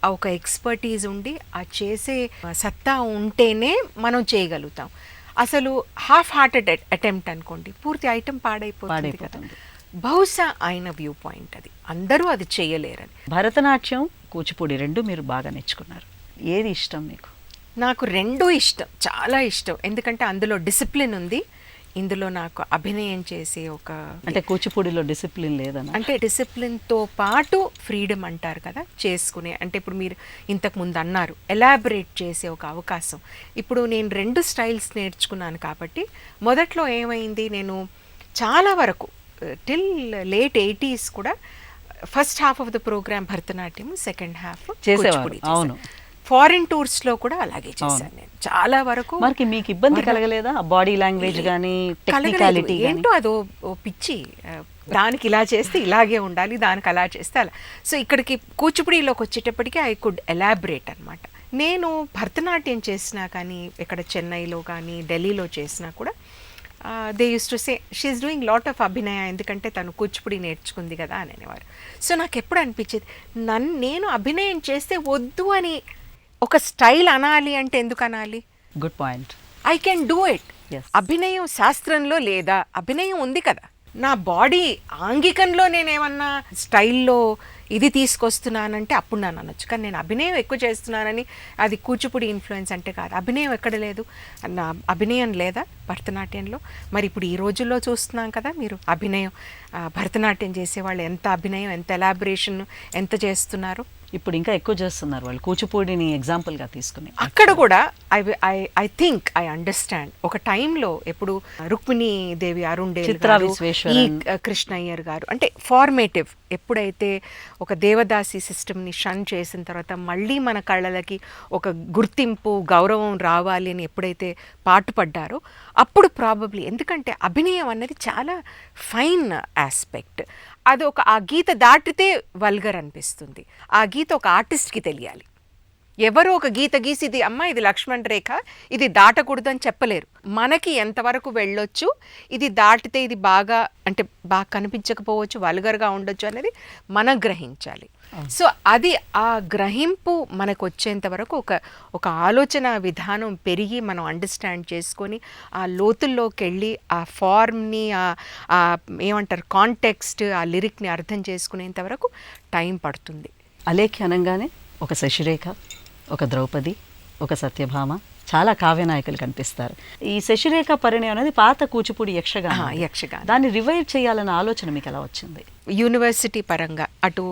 ఆ ఒక ఎక్స్పర్టీజ్ ఉండి ఆ చేసే సత్తా ఉంటేనే మనం చేయగలుగుతాం. అసలు హాఫ్ హార్టెడ్ అటెంప్ట్ అనుకోండి, పూర్తి ఐటెం పాడైపోతుంది కదా. బహుశా ఆయన వ్యూ పాయింట్ అది, అందరూ అది చేయలేరని. భరతనాట్యం, కూచిపూడి రెండు మీరు బాగా నేర్చుకున్నారు. ఏది ఇష్టం మీకు? నాకు రెండూ ఇష్టం, చాలా ఇష్టం. ఎందుకంటే అందులో డిసిప్లిన్ ఉంది, ఇందులో నాకు అభినయం చేసే ఒక, అంటే కూచిపూడిలో డిసిప్లిన్ లేదన్న, అంటే డిసిప్లిన్తో పాటు ఫ్రీడమ్ అంటారు కదా చేసుకునే. అంటే ఇప్పుడు మీరు ఇంతకు ముందు అన్నారు ఎలాబరేట్ చేసే ఒక అవకాశం. ఇప్పుడు నేను రెండు స్టైల్స్ నేర్చుకున్నాను కాబట్టి మొదట్లో ఏమైంది, నేను చాలా వరకు టిల్ లేట్ 80s కూడా first half of the programme Bharatanatyam, second half చేసేవారు. అవును, ఫారిన్ టూర్స్లో కూడా అలాగే చేశాను నేను చాలా వరకు. మరి మీకు ఇబ్బంది కలగలేదా బాడీ లాంగ్వేజ్ కానీ టెక్నికాలిటీ? ఏంటో అదో పిచ్చి, దానికి ఇలా చేస్తే ఇలాగే ఉండాలి, దానికి అలా చేస్తే అలా. సో ఇక్కడికి కూచిపూడిలోకి వచ్చేటప్పటికి ఐ కుడ్ ఎలాబరేట్ అనమాట. నేను భరతనాట్యం చేసినా కానీ ఇక్కడ చెన్నైలో కానీ ఢిల్లీలో చేసినా కూడా they use to say she's doing lot of abhinaya, ఎందుకంటే తను కూచిపూడి నేర్చుకుంది కదా అని అనేవారు. సో నాకు ఎప్పుడు అనిపించేది, నేను అభినయం చేస్తే వద్దు అని ఒక స్టైల్ అనాలి అంటే ఎందుకు అనాలి? Good point. I can do it. అభినయం శాస్త్రంలో లేదా, అభినయం ఉంది కదా. నా బాడీ ఆంగికంలో నేనేమన్నా స్టైల్లో ఇది తీసుకొస్తున్నానంటే అప్పుడు నన్ను అనొచ్చు. కానీ నేను అభినయం ఎక్కువ చేస్తున్నానని అది కూచిపూడి ఇన్ఫ్లుయెన్స్ అంటే కాదు. అభినయం ఎక్కడ లేదు, నా అభినయం లేదా భరతనాట్యంలో? మరి ఇప్పుడు ఈ రోజుల్లో చూస్తున్నాం కదా మీరు, అభినయం భరతనాట్యం చేసేవాళ్ళు ఎంత అభినయం, ఎంత ఎలాబరేషన్ ఎంత చేస్తున్నారు. ఇప్పుడు ఇంకా ఎక్కువ చేస్తున్నారు వాళ్ళు, కూచిపూడిని ఎగ్జాంపుల్గా తీసుకుని. అక్కడ కూడా ఐ థింక్ ఐ అండర్స్టాండ్. ఒక టైంలో ఎప్పుడు రుక్మిణీ దేవి అరుండేల్ గారు, ఈ కృష్ణయ్యర్ గారు, అంటే ఫార్మేటివ్, ఎప్పుడైతే ఒక దేవదాసి సిస్టమ్ని షన్ చేసిన తర్వాత మళ్ళీ మన కళ్ళలకి ఒక గుర్తింపు గౌరవం రావాలి అని ఎప్పుడైతే పాటుపడ్డారో అప్పుడు ప్రాబబ్లీ, ఎందుకంటే అభినయం అన్నది చాలా ఫైన్ ఆస్పెక్ట్. అది ఒక ఆ గీత దాటితే వల్గర్ అనిపిస్తుంది. ఆ గీత ఒక ఆర్టిస్ట్కి తెలియాలి. ఎవరో ఒక గీత గీసి ఇది అమ్మ ఇది లక్ష్మణ్ రేఖ, ఇది దాటకూడదు అని చెప్పలేరు. మనకి ఎంతవరకు వెళ్ళొచ్చు, ఇది దాటితే ఇది బాగా అంటే బాగా కనిపించకపోవచ్చు, వల్గర్గా ఉండొచ్చు అనేది మనం గ్రహించాలి. సో అది ఆ గ్రహింపు మనకు వచ్చేంత వరకు ఒక ఆలోచన విధానం పెరిగి మనం అండర్స్టాండ్ చేసుకొని ఆ లోతుల్లోకి వెళ్ళి ఆ ఫార్మ్ని ఏమంటారు కాంటెక్స్ట్, ఆ లిరిక్ని అర్థం చేసుకునేంత వరకు టైం పడుతుంది. అలేఖ్య అనగానే ఒక శశిరేఖ, ఒక ద్రౌపది, ఒక సత్యభామ, చాలా కావ్యనాయకులు కనిపిస్తారు. ఈ శశిరేఖ పరిణయం అనేది పాత కూచిపూడి యక్షగానం. దాన్ని రివైవ్ చేయాలన్న ఆలోచన మీకు ఎలా వచ్చింది? యూనివర్సిటీ పరంగా అటు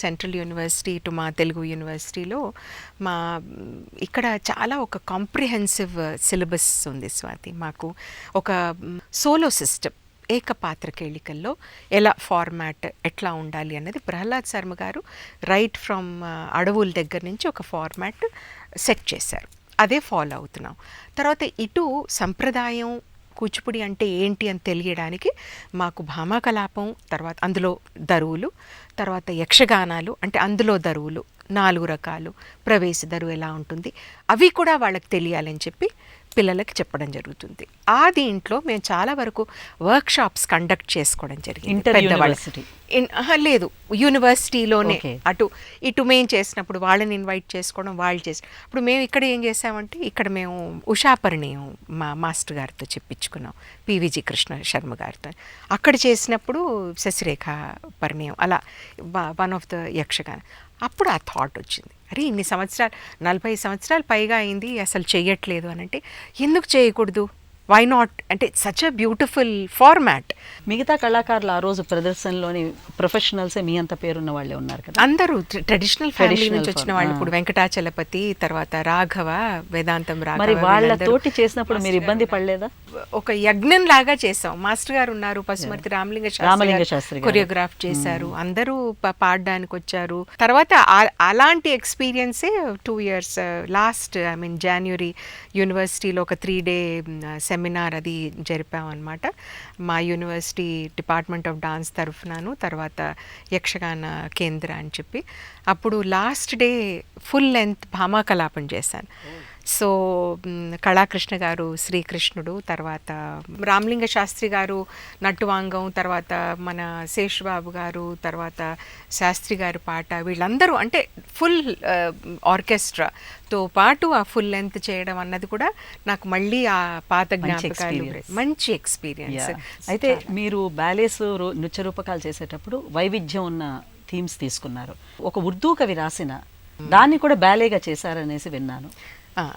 సెంట్రల్ యూనివర్సిటీ ఇటు మా తెలుగు యూనివర్సిటీలో మా ఇక్కడ చాలా ఒక కాంప్రిహెన్సివ్ సిలబస్ ఉంది స్వాతి. మాకు ఒక సోలో సిస్టమ్, ఏకపాత్ర కేళికల్లో ఎలా ఫార్మాట్ ఎట్లా ఉండాలి అన్నది ప్రహ్లాద్ శర్మ గారు రైట్ ఫ్రమ్ అడవుల దగ్గర నుంచి ఒక ఫార్మాట్ సెట్ చేశారు. అదే ఫాలో అవుతున్నాం. తర్వాత ఇటు సంప్రదాయం కూచిపూడి అంటే ఏంటి అని తెలియడానికి మాకు భామాకలాపం, తర్వాత అందులో దరువులు, తర్వాత యక్షగానాలు అంటే అందులో దరువులు 4 రకాలు, ప్రవేశ దరువు ఎలా ఉంటుంది అవి కూడా వాళ్ళకి తెలియాలని చెప్పి పిల్లలకి చెప్పడం జరుగుతుంది. ఆ దీంట్లో మేము చాలా వరకు వర్క్షాప్స్ కండక్ట్ చేసుకోవడం జరిగింది. లేదు యూనివర్సిటీలోనే అటు ఇటు మేము చేసినప్పుడు వాళ్ళని ఇన్వైట్ చేసుకోవడం, వాళ్ళు చేసి ఇప్పుడు మేము ఇక్కడ ఏం చేసామంటే ఇక్కడ మేము ఉషాపరిణయం మా మాస్టర్ గారితో చెప్పించుకున్నాం, పివిజి కృష్ణ శర్మ గారితో. అక్కడ చేసినప్పుడు శశిరేఖ పరిణయం అలా వన్ ఆఫ్ ద యక్షగాన. అప్పుడు ఆ థాట్ వచ్చింది, అరే ఇన్ని సంవత్సరాలు 40 సంవత్సరాలు పైగా అయింది అసలు చెయ్యట్లేదు అని. అంటే ఎందుకు చేయకూడదు, వై నాట్ అంటే సచ్ అ బ్యూటిఫుల్ ఫార్మాట్. మిగతా కళాకారులు ఆ రోజు ప్రదర్శనలోని ప్రొఫెషనల్సే మీ అంత పేరున్న వాళ్ళే ఉన్నారు కదా, అందరూ ట్రెడిషనల్ ఫ్యామిలీ నుంచి వచ్చిన వాళ్ళు. ఇప్పుడు వెంకటాచలపతి, తర్వాత రాఘవ, వేదాంతం రాఘవ, మరి వాళ్ళతోటి చేసినప్పుడు మీరు ఇబ్బంది పడలేదా? ఒక యజ్ఞం లాగా చేసాం. మాస్టర్ గారు ఉన్నారు, పశుమర్తి రామలింగ శాస్త్రి కొరియోగ్రాఫ్ చేశారు, అందరూ పాడడానికి వచ్చారు. తర్వాత అలాంటి ఎక్స్పీరియన్సే 2 years లాస్ట్ ఐ మీన్ జనవరి యూనివర్సిటీలో ఒక 3 day సెమినార్ అది జరిపామన్నమాట. మా యూనివర్సిటీ డిపార్ట్మెంట్ ఆఫ్ డాన్స్ తరఫునను, తర్వాత యక్షగాన కేంద్ర అని చెప్పి. అప్పుడు last day full length Bhamakalapam చేశాను. సో కళాకృష్ణ గారు శ్రీకృష్ణుడు, తర్వాత రామలింగ శాస్త్రి గారు నట్టువాంగం, తర్వాత మన శేషబాబు గారు, తర్వాత శాస్త్రి గారి పాట, వీళ్ళందరూ అంటే ఫుల్ ఆర్కెస్ట్రాతో పాటు ఆ ఫుల్ లెంత్ చేయడం అన్నది కూడా నాకు మళ్ళీ ఆ పాత జ్ఞాపకాలు, మంచి ఎక్స్పీరియన్స్. అయితే మీరు బ్యాలేస్ నృత్య రూపకాలు చేసేటప్పుడు వైవిధ్యం ఉన్న థీమ్స్ తీసుకున్నారు. ఒక ఉర్దూ కవి రాసిన దాన్ని కూడా బ్యాలేగా చేశారనేసి విన్నాను.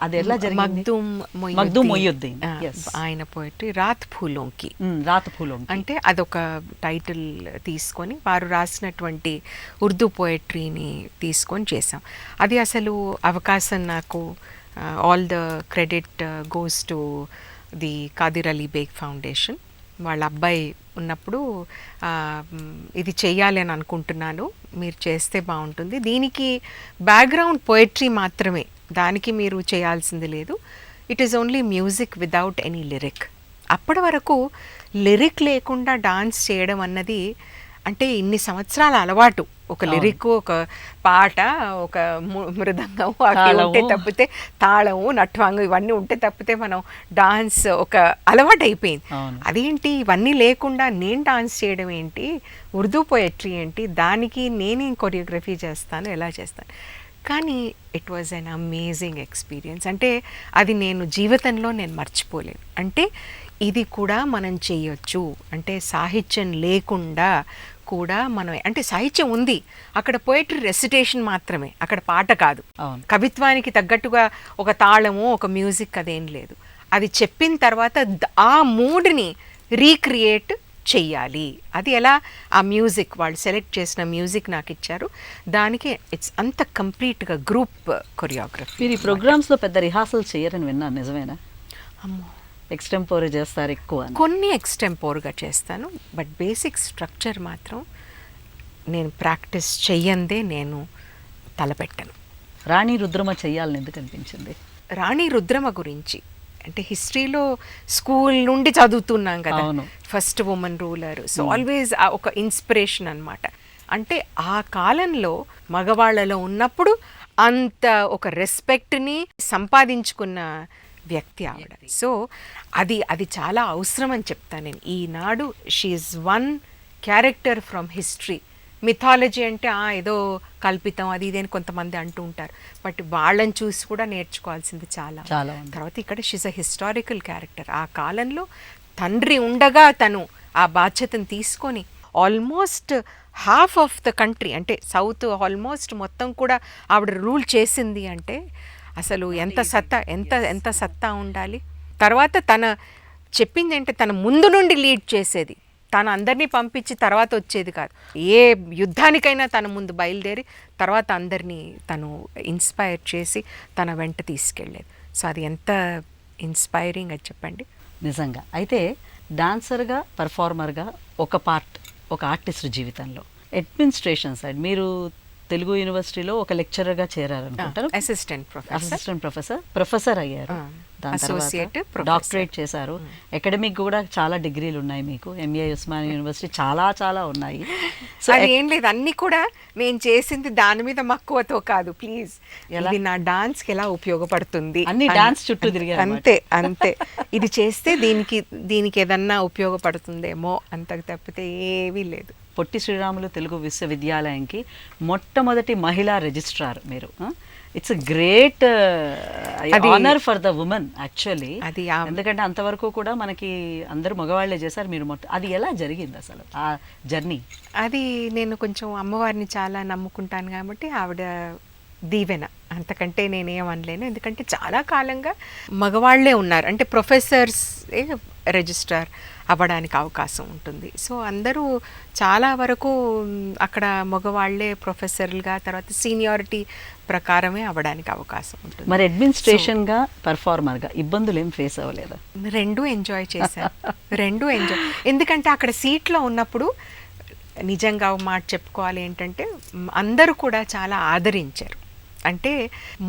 అది ఎలా జరిగింది? మగ్దూమ్ మొయ్యుద్దీన్ ఆయన పోయిటరీ రాత్ ఫూలోంకి, అంటే అదొక టైటిల్ తీసుకొని వారు రాసినటువంటి ఉర్దూ పోయట్రీని తీసుకొని చేసాం. అది అసలు అవకాశం నాకు, all the credit goes to the Qadir Ali Baig foundation. వాళ్ళ అబ్బాయి ఉన్నప్పుడు ఇది చెయ్యాలి అని అనుకుంటున్నాను, మీరు చేస్తే బాగుంటుంది, దీనికి బ్యాక్గ్రౌండ్ పోయట్రీ మాత్రమే, దానికి మీరు చేయాల్సింది లేదు, it is only music without any lyric. అప్పటి వరకు లిరిక్ లేకుండా డాన్స్ చేయడం అన్నది అంటే ఇన్ని సంవత్సరాల అలవాటు, ఒక లిరిక్, ఒక పాట, ఒక మృదంగం ఉంటే తప్పితే, తాళము నట్వాంగం ఇవన్నీ ఉంటే తప్పితే మనం డాన్స్ ఒక అలవాటు అయిపోయింది. అదేంటి ఇవన్నీ లేకుండా నేను డాన్స్ చేయడం ఏంటి, ఉర్దూ పోయట్రీ ఏంటి, దానికి నేనేం కొరియోగ్రఫీ చేస్తాను, ఎలా చేస్తాను. కానీ it was an amazing experience. అంటే అది నేను జీవితంలో నేను మర్చిపోలేను. అంటే ఇది కూడా మనం చేయొచ్చు, అంటే సాహిత్యం లేకుండా కూడా మనం, అంటే సాహిత్యం ఉంది, అక్కడ పోయిటరీ రెసిటేషన్ మాత్రమే, అక్కడ పాట కాదు, కవిత్వానికి తగ్గట్టుగా ఒక తాళము ఒక మ్యూజిక్ అదేం లేదు. అది చెప్పిన తర్వాత ఆ మూడ్ని రీక్రియేట్ చెయ్యాలి. అది ఎలా, ఆ మ్యూజిక్ వాళ్ళు సెలెక్ట్ చేసిన మ్యూజిక్ నాకు ఇచ్చారు, దానికి ఇట్స్ అంత కంప్లీట్గా గ్రూప్ కొరియోగ్రఫీ. మీరు ఈ ప్రోగ్రామ్స్లో పెద్ద రిహార్సల్ చేయరని విన్నాను, నిజమేనా? అమ్మో, ఎక్స్టెంపోర్ చేస్తారు ఎక్కువ? కొన్ని ఎక్స్టెంపోర్గా చేస్తాను, బట్ బేసిక్ స్ట్రక్చర్ మాత్రం నేను ప్రాక్టీస్ చెయ్యందే నేను తలపెట్టను. రాణి రుద్రమ చెయ్యాలని ఎందుకు అనిపించింది? రాణి రుద్రమ గురించి అంటే హిస్టరీలో స్కూల్ నుండి చదువుతున్నాం కదా, first women ruler, so always ఒక ఇన్స్పిరేషన్ అన్నమాట. అంటే ఆ కాలంలో మగవాళ్ళలో ఉన్నప్పుడు అంత ఒక రెస్పెక్ట్ని సంపాదించుకున్న వ్యక్తి ఆవిడ. సో అది చాలా అవసరం అని చెప్తాను నేను. ఈనాడు she's one character from history. Mythology అంటే ఏదో కల్పితం అది ఇది అని కొంతమంది అంటూ ఉంటారు, బట్ వాళ్ళని చూసి కూడా నేర్చుకోవాల్సింది చాలా. తర్వాత ఇక్కడ షీఈస్ అ హిస్టారికల్ క్యారెక్టర్. ఆ కాలంలో తండ్రి ఉండగా తను ఆ బాధ్యతను తీసుకొని almost half of the country, అంటే సౌత్ ఆల్మోస్ట్ మొత్తం కూడా ఆవిడ రూల్ చేసింది. అంటే అసలు ఎంత సత్తా ఉండాలి. తర్వాత తన చెప్పింది అంటే తన ముందు నుండి లీడ్ చేసేది, తను అందరినీ పంపించి తర్వాత వచ్చేది కాదు. ఏ యుద్ధానికైనా తన ముందు బయలుదేరి తర్వాత అందరినీ తను ఇన్స్పైర్ చేసి తన వెంట తీసుకెళ్ళేది. సో అది ఎంత ఇన్స్పైరింగ్ అది చెప్పండి. నిజంగా. అయితే డాన్సర్గా, పర్ఫార్మర్గా ఒక పార్ట్, ఒక ఆర్టిస్ట్ జీవితంలో అడ్మినిస్ట్రేషన్ సైడ్ మీరు తెలుగు యూనివర్సిటీలో ఒక లెక్చరర్గా చేరారనుకుంటారు. అసిస్టెంట్ ప్రొఫెసర్ అయ్యారు, దాని తర్వాత డాక్టరేట్ చేశారు. అకాడమిక్ కూడా చాలా డిగ్రీలు ఉన్నాయి మీకు, ఎంఏ ఉస్మానియా యూనివర్సిటీ, చాలా చాలా ఉన్నాయి. సో ఏం లేదు, అన్ని కూడా నేను చేసింది దాని మీద మక్కువతో కాదు, ప్లీజ్ ఇది నా డాన్స్కి ఎలా ఉపయోగపడుతుంది, అన్ని డాన్స్ చుట్టూ తిరిగారు. అంతే ఇది చేస్తే దీనికి ఏదన్నా ఉపయోగపడుతుందేమో అంతకు తప్పితే ఏమీ లేదు. పొట్టి శ్రీరాములు తెలుగు విశ్వవిద్యాలయంకి మొట్టమొదటి మహిళా రిజిస్ట్రార్ మీరు. It's great honour for the women actually. ఎందుకంటే అంతవరకు కూడా మనకి అందరూ మగవాళ్లే చేశారు, మీరు అది ఎలా జరిగింది అసలు ఆ జర్నీ? అది నేను కొంచెం అమ్మవారిని చాలా నమ్ముకుంటాను కాబట్టి ఆవిడ దీవెన, అంతకంటే నేనేమనలేను. ఎందుకంటే చాలా కాలంగా మగవాళ్లే ఉన్నారు, అంటే ప్రొఫెసర్స్ రిజిస్ట్రార్ అవ్వడానికి అవకాశం ఉంటుంది. సో అందరూ చాలా వరకు అక్కడ మగవాళ్లే ప్రొఫెసర్లుగా, తర్వాత సీనియారిటీ ప్రకారమే అవ్వడానికి అవకాశం ఉంటుంది. మరి అడ్మినిస్ట్రేషన్గా, పర్ఫార్మర్గా ఇబ్బందులు ఏం ఫేస్ అవ్వలేదా? రెండూ ఎంజాయ్ చేశాను, రెండూ ఎంజాయ్. ఎందుకంటే అక్కడ సీట్లో ఉన్నప్పుడు నిజంగా మాట చెప్పుకోవాలి ఏంటంటే అందరూ కూడా చాలా ఆదరించారు. అంటే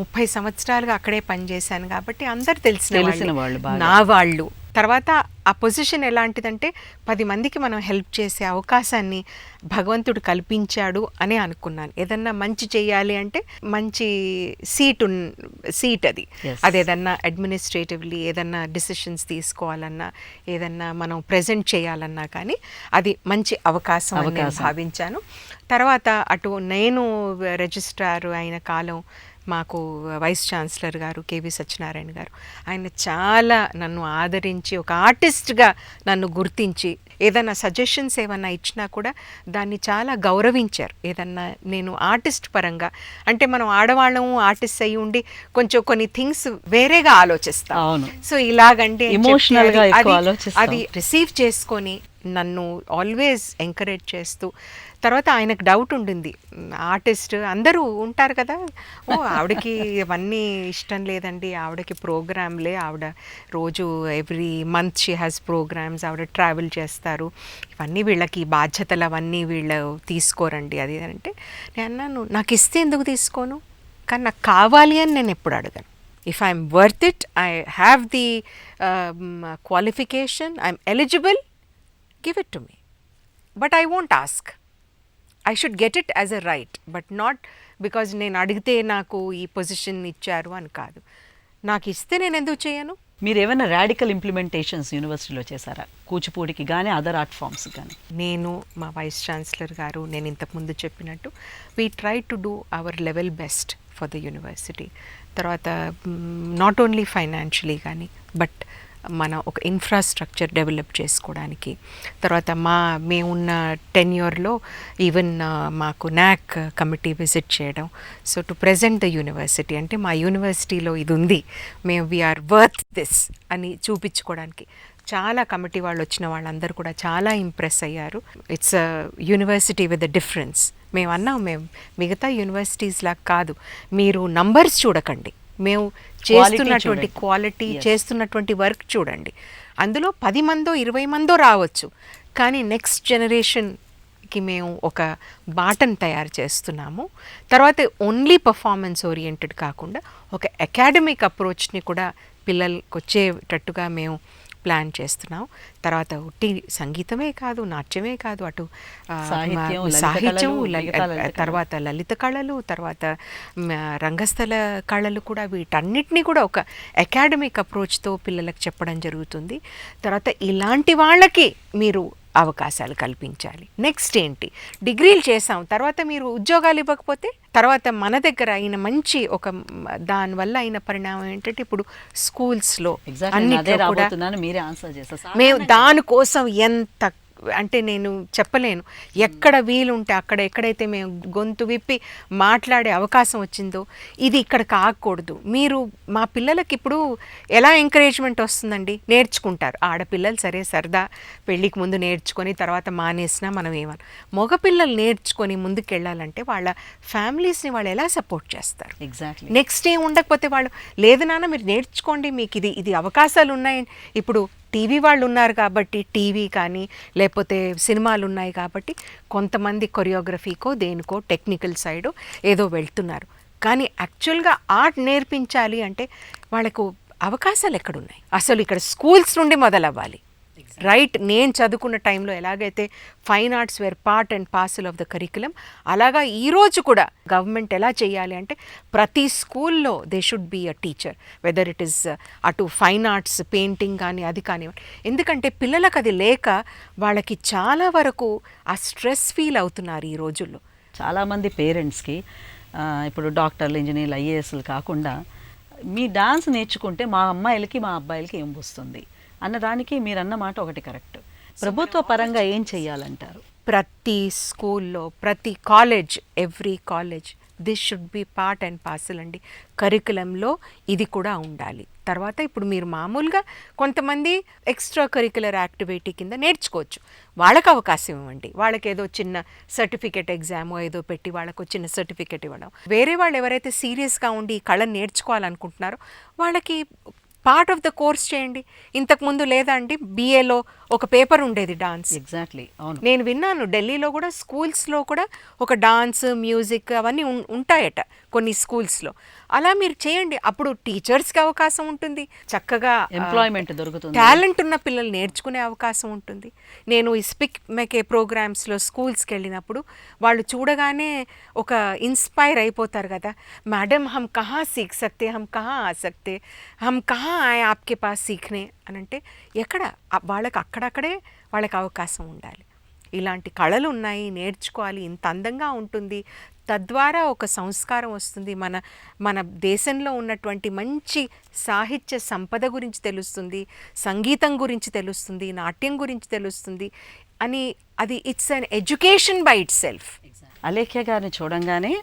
30 సంవత్సరాలుగా అక్కడే పనిచేశాను కాబట్టి అందరు తెలిసిన వాళ్ళు, నా వాళ్ళు. తర్వాత ఆ పొజిషన్ ఎలాంటిదంటే 10 మందికి మనం హెల్ప్ చేసే అవకాశాన్ని భగవంతుడు కల్పించాడు అని అనుకున్నాను. ఏదన్నా మంచి చేయాలి అంటే మంచి సీట్ అది. అది ఏదన్నా అడ్మినిస్ట్రేటివ్లీ ఏదన్నా డిసిషన్స్ తీసుకోవాలన్నా, ఏదన్నా మనం ప్రెజెంట్ చేయాలన్నా కానీ అది మంచి అవకాశం అని నేను భావించాను. తర్వాత అటు నేను రిజిస్ట్రార్ అయిన కాలం మాకు వైస్ ఛాన్సలర్ గారు కేవి సత్యనారాయణ గారు, ఆయన చాలా నన్ను ఆదరించి ఒక ఆర్టిస్ట్గా నన్ను గుర్తించి ఏదైనా సజెషన్స్ ఏమన్నా ఇచ్చినా కూడా దాన్ని చాలా గౌరవించారు. ఏదన్నా నేను ఆర్టిస్ట్ పరంగా అంటే మనం ఆడవాళ్ళము ఆర్టిస్ట్ అయ్యి ఉండి కొంచెం కొన్ని థింగ్స్ వేరేగా ఆలోచిస్తాం. సో ఇలాగంటే అది రిసీవ్ చేసుకొని నన్ను ఆల్వేస్ ఎంకరేజ్ చేస్తూ, తర్వాత ఆయనకు డౌట్ ఉండింది, ఆర్టిస్ట్ అందరూ ఉంటారు కదా, ఆవిడకి ఇవన్నీ ఇష్టం లేదండి, ఆవిడకి ప్రోగ్రాంలే, ఆవిడ రోజు every month she has programmes, ఆవిడ ట్రావెల్ చేస్తారు, ఇవన్నీ వీళ్ళకి బాధ్యతలు అవన్నీ వీళ్ళు తీసుకోరండి అది అంటే. నేను అన్నాను, నాకు ఇస్తే ఎందుకు తీసుకోను, కానీ నాకు కావాలి అని నేను ఎప్పుడు అడగను. If I'm worth it, I have the qualification, I'm eligible, give it to me, but I won't ask. I should get it as a right, but not because నేను అడిగితే నాకు ఈ పొజిషన్ ఇచ్చారు అని కాదు. నాకు ఇస్తే నేను ఎందుకు చేయను. మీరు ఏమైనా రాడికల్ ఇంప్లిమెంటేషన్స్ యూనివర్సిటీలో చేశారా, కూచిపూడికి కానీ అదర్ ఆర్ట్ ఫామ్స్ కానీ? నేను, మా వైస్ ఛాన్సలర్ గారు, నేను ఇంతకుముందు చెప్పినట్టు we try to do our level best for the university. తర్వాత నాట్ ఓన్లీ ఫైనాన్షియలీ కానీ బట్ మన ఒక ఇన్ఫ్రాస్ట్రక్చర్ డెవలప్ చేసుకోవడానికి. తర్వాత మేమున్న టెన్యూర్లో ఈవెన్ మాకు నాక్ కమిటీ విజిట్ చేయడం, so to present the university అంటే మా యూనివర్సిటీలో ఇది ఉంది, మేము వీఆర్ వర్త్ దిస్ అని చూపించుకోవడానికి చాలా కమిటీ వాళ్ళు వచ్చిన వాళ్ళందరూ కూడా చాలా ఇంప్రెస్ అయ్యారు. It's a university with a difference. మేము మిగతా యూనివర్సిటీస్ లాగా కాదు, మీరు నంబర్స్ చూడకండి, మేము చేస్తున్నటువంటి క్వాలిటీ, చేస్తున్నటువంటి వర్క్ చూడండి. అందులో 10 మందో 20 మందో రావచ్చు, కానీ నెక్స్ట్ జనరేషన్కి మేము ఒక బాటను తయారు చేస్తున్నాము. తర్వాత ఓన్లీ పర్ఫార్మెన్స్ ఓరియంటెడ్ కాకుండా ఒక అకాడమిక్ అప్రోచ్ని కూడా పిల్లలకు వచ్చేటట్టుగా మేము ప్లాన్ చేస్తున్నాం. తర్వాత ఉట్టి సంగీతమే కాదు, నాట్యమే కాదు, అటు సాహిత్యం, తర్వాత లలిత కళలు, తర్వాత రంగస్థల కళలు కూడా, వీటన్నిటినీ కూడా ఒక అకాడమిక్ అప్రోచ్తో పిల్లలకు చెప్పడం జరుగుతుంది. తర్వాత ఇలాంటి వాళ్ళకి మీరు అవకాశాలు కల్పించాలి. నెక్స్ట్ ఏంటి, డిగ్రీలు చేసాం, తర్వాత మీరు ఉద్యోగాలు ఇవ్వకపోతే, తర్వాత మన దగ్గర అయిన మంచి ఒక దానివల్ల అయిన పరిణామం ఏంటంటే ఇప్పుడు స్కూల్స్లో అన్నిట్లో కూడా మేము దానికోసం ఎంత అంటే నేను చెప్పలేను, ఎక్కడ వీలుంటే అక్కడ, ఎక్కడైతే మేము గొంతు విప్పి మాట్లాడే అవకాశం వచ్చిందో ఇది ఇక్కడ కాకూడదు. మీరు మా పిల్లలకి ఇప్పుడు ఎలా ఎంకరేజ్మెంట్ వస్తుందండి, నేర్చుకుంటారు. ఆడపిల్లలు సరే సరదా పెళ్ళికి ముందు నేర్చుకొని తర్వాత మానేసినా మనం ఏమన్నా, మగపిల్లలు నేర్చుకొని ముందుకెళ్ళాలంటే వాళ్ళ ఫ్యామిలీస్ని వాళ్ళు ఎలా సపోర్ట్ చేస్తారు. ఎగ్జాక్ట్లీ. నెక్స్ట్ ఏం ఉండకపోతే వాళ్ళు, లేదు నాన్న మీరు నేర్చుకోండి, మీకు ఇది అవకాశాలు ఉన్నాయి. ఇప్పుడు టీవీ వాళ్ళు ఉన్నారు కాబట్టి, టీవీ కానీ లేకపోతే సినిమాలు ఉన్నాయి కాబట్టి కొంతమంది కొరియోగ్రఫీకో దేనికో టెక్నికల్ సైడు ఏదో వెళ్తున్నారు. కానీ యాక్చువల్గా ఆర్ట్ నేర్పించాలి అంటే వాళ్ళకు అవకాశాలు ఎక్కడున్నాయి, అసలు ఇక్కడ స్కూల్స్ నుండి మొదలవ్వాలి. రైట్, నేను చదువుకున్న టైంలో ఎలాగైతే fine arts were part and parcel of the curriculum, అలాగా ఈరోజు కూడా గవర్నమెంట్ ఎలా చేయాలి అంటే ప్రతి స్కూల్లో they should be a teacher, whether it is అటు ఫైన్ ఆర్ట్స్ పెయింటింగ్ కానీ అది కానివ్వండి. ఎందుకంటే పిల్లలకు అది లేక వాళ్ళకి చాలా వరకు ఆ స్ట్రెస్ ఫీల్ అవుతున్నారు ఈ రోజుల్లో. చాలామంది పేరెంట్స్కి ఇప్పుడు డాక్టర్లు, ఇంజనీర్లు, ఐఏఎస్లు కాకుండా మీ డాన్స్ నేర్చుకుంటే మా అమ్మాయిలకి మా అబ్బాయిలకి ఏం వస్తుంది అన్నదానికి మీరు అన్న మాట ఒకటి కరెక్ట్. ప్రభుత్వ పరంగా ఏం చెయ్యాలంటారు? ప్రతి స్కూల్లో, ప్రతి college, every college this should be part and parcel అండి. కరికులంలో ఇది కూడా ఉండాలి. తర్వాత ఇప్పుడు మీరు మామూలుగా కొంతమంది ఎక్స్ట్రా కరికులర్ యాక్టివిటీ కింద నేర్చుకోవచ్చు, వాళ్ళకి అవకాశం ఇవ్వండి. వాళ్ళకి ఏదో చిన్న సర్టిఫికేట్ ఎగ్జామో ఏదో పెట్టి వాళ్ళకు చిన్న సర్టిఫికేట్ ఇవ్వడం. వేరే వాళ్ళు ఎవరైతే సీరియస్గా ఉండి ఈ కళను నేర్చుకోవాలనుకుంటున్నారో వాళ్ళకి పార్ట్ ఆఫ్ ద కోర్స్ చేయండి. ఇంతకుముందు లేదా అండి బిఏలో ఒక పేపర్ ఉండేది డాన్స్. ఎగ్జాక్ట్లీ, అవును, నేను విన్నాను ఢిల్లీలో కూడా స్కూల్స్లో కూడా ఒక డాన్స్, మ్యూజిక్ అవన్నీ ఉంటాయట కొన్ని స్కూల్స్లో. అలా మీరు చేయండి, అప్పుడు టీచర్స్కి అవకాశం ఉంటుంది, చక్కగా ఎంప్లాయ్మెంట్ దొరుకుతుంది, టాలెంట్ ఉన్న పిల్లలు నేర్చుకునే అవకాశం ఉంటుంది. నేను ఈ స్పిక్ మెకే ప్రోగ్రామ్స్లో స్కూల్స్కి వెళ్ళినప్పుడు వాళ్ళు చూడగానే ఒక ఇన్స్పైర్ అయిపోతారు కదా, మేడం హమ్ కహా సీఖ్ సక్తే, హమ్ కహా ఆ సక్తే, హమ్ కహా ఆయే ఆప్కే పాస్ సీఖనే అని అంటే ఎక్కడ వాళ్ళకి అక్కడక్కడే వాళ్ళకి అవకాశం ఉండాలి. ఇలాంటి కళలు ఉన్నాయి, నేర్చుకోవాలి, ఇంత అందంగా ఉంటుంది, తద్వారా ఒక సంస్కారం వస్తుంది, మన దేశంలో ఉన్నటువంటి మంచి సాహిత్య సంపద గురించి తెలుస్తుంది, సంగీతం గురించి తెలుస్తుంది, నాట్యం గురించి తెలుస్తుంది అని. అది it's an education by it self. Alekhya గారిని చూడంగానే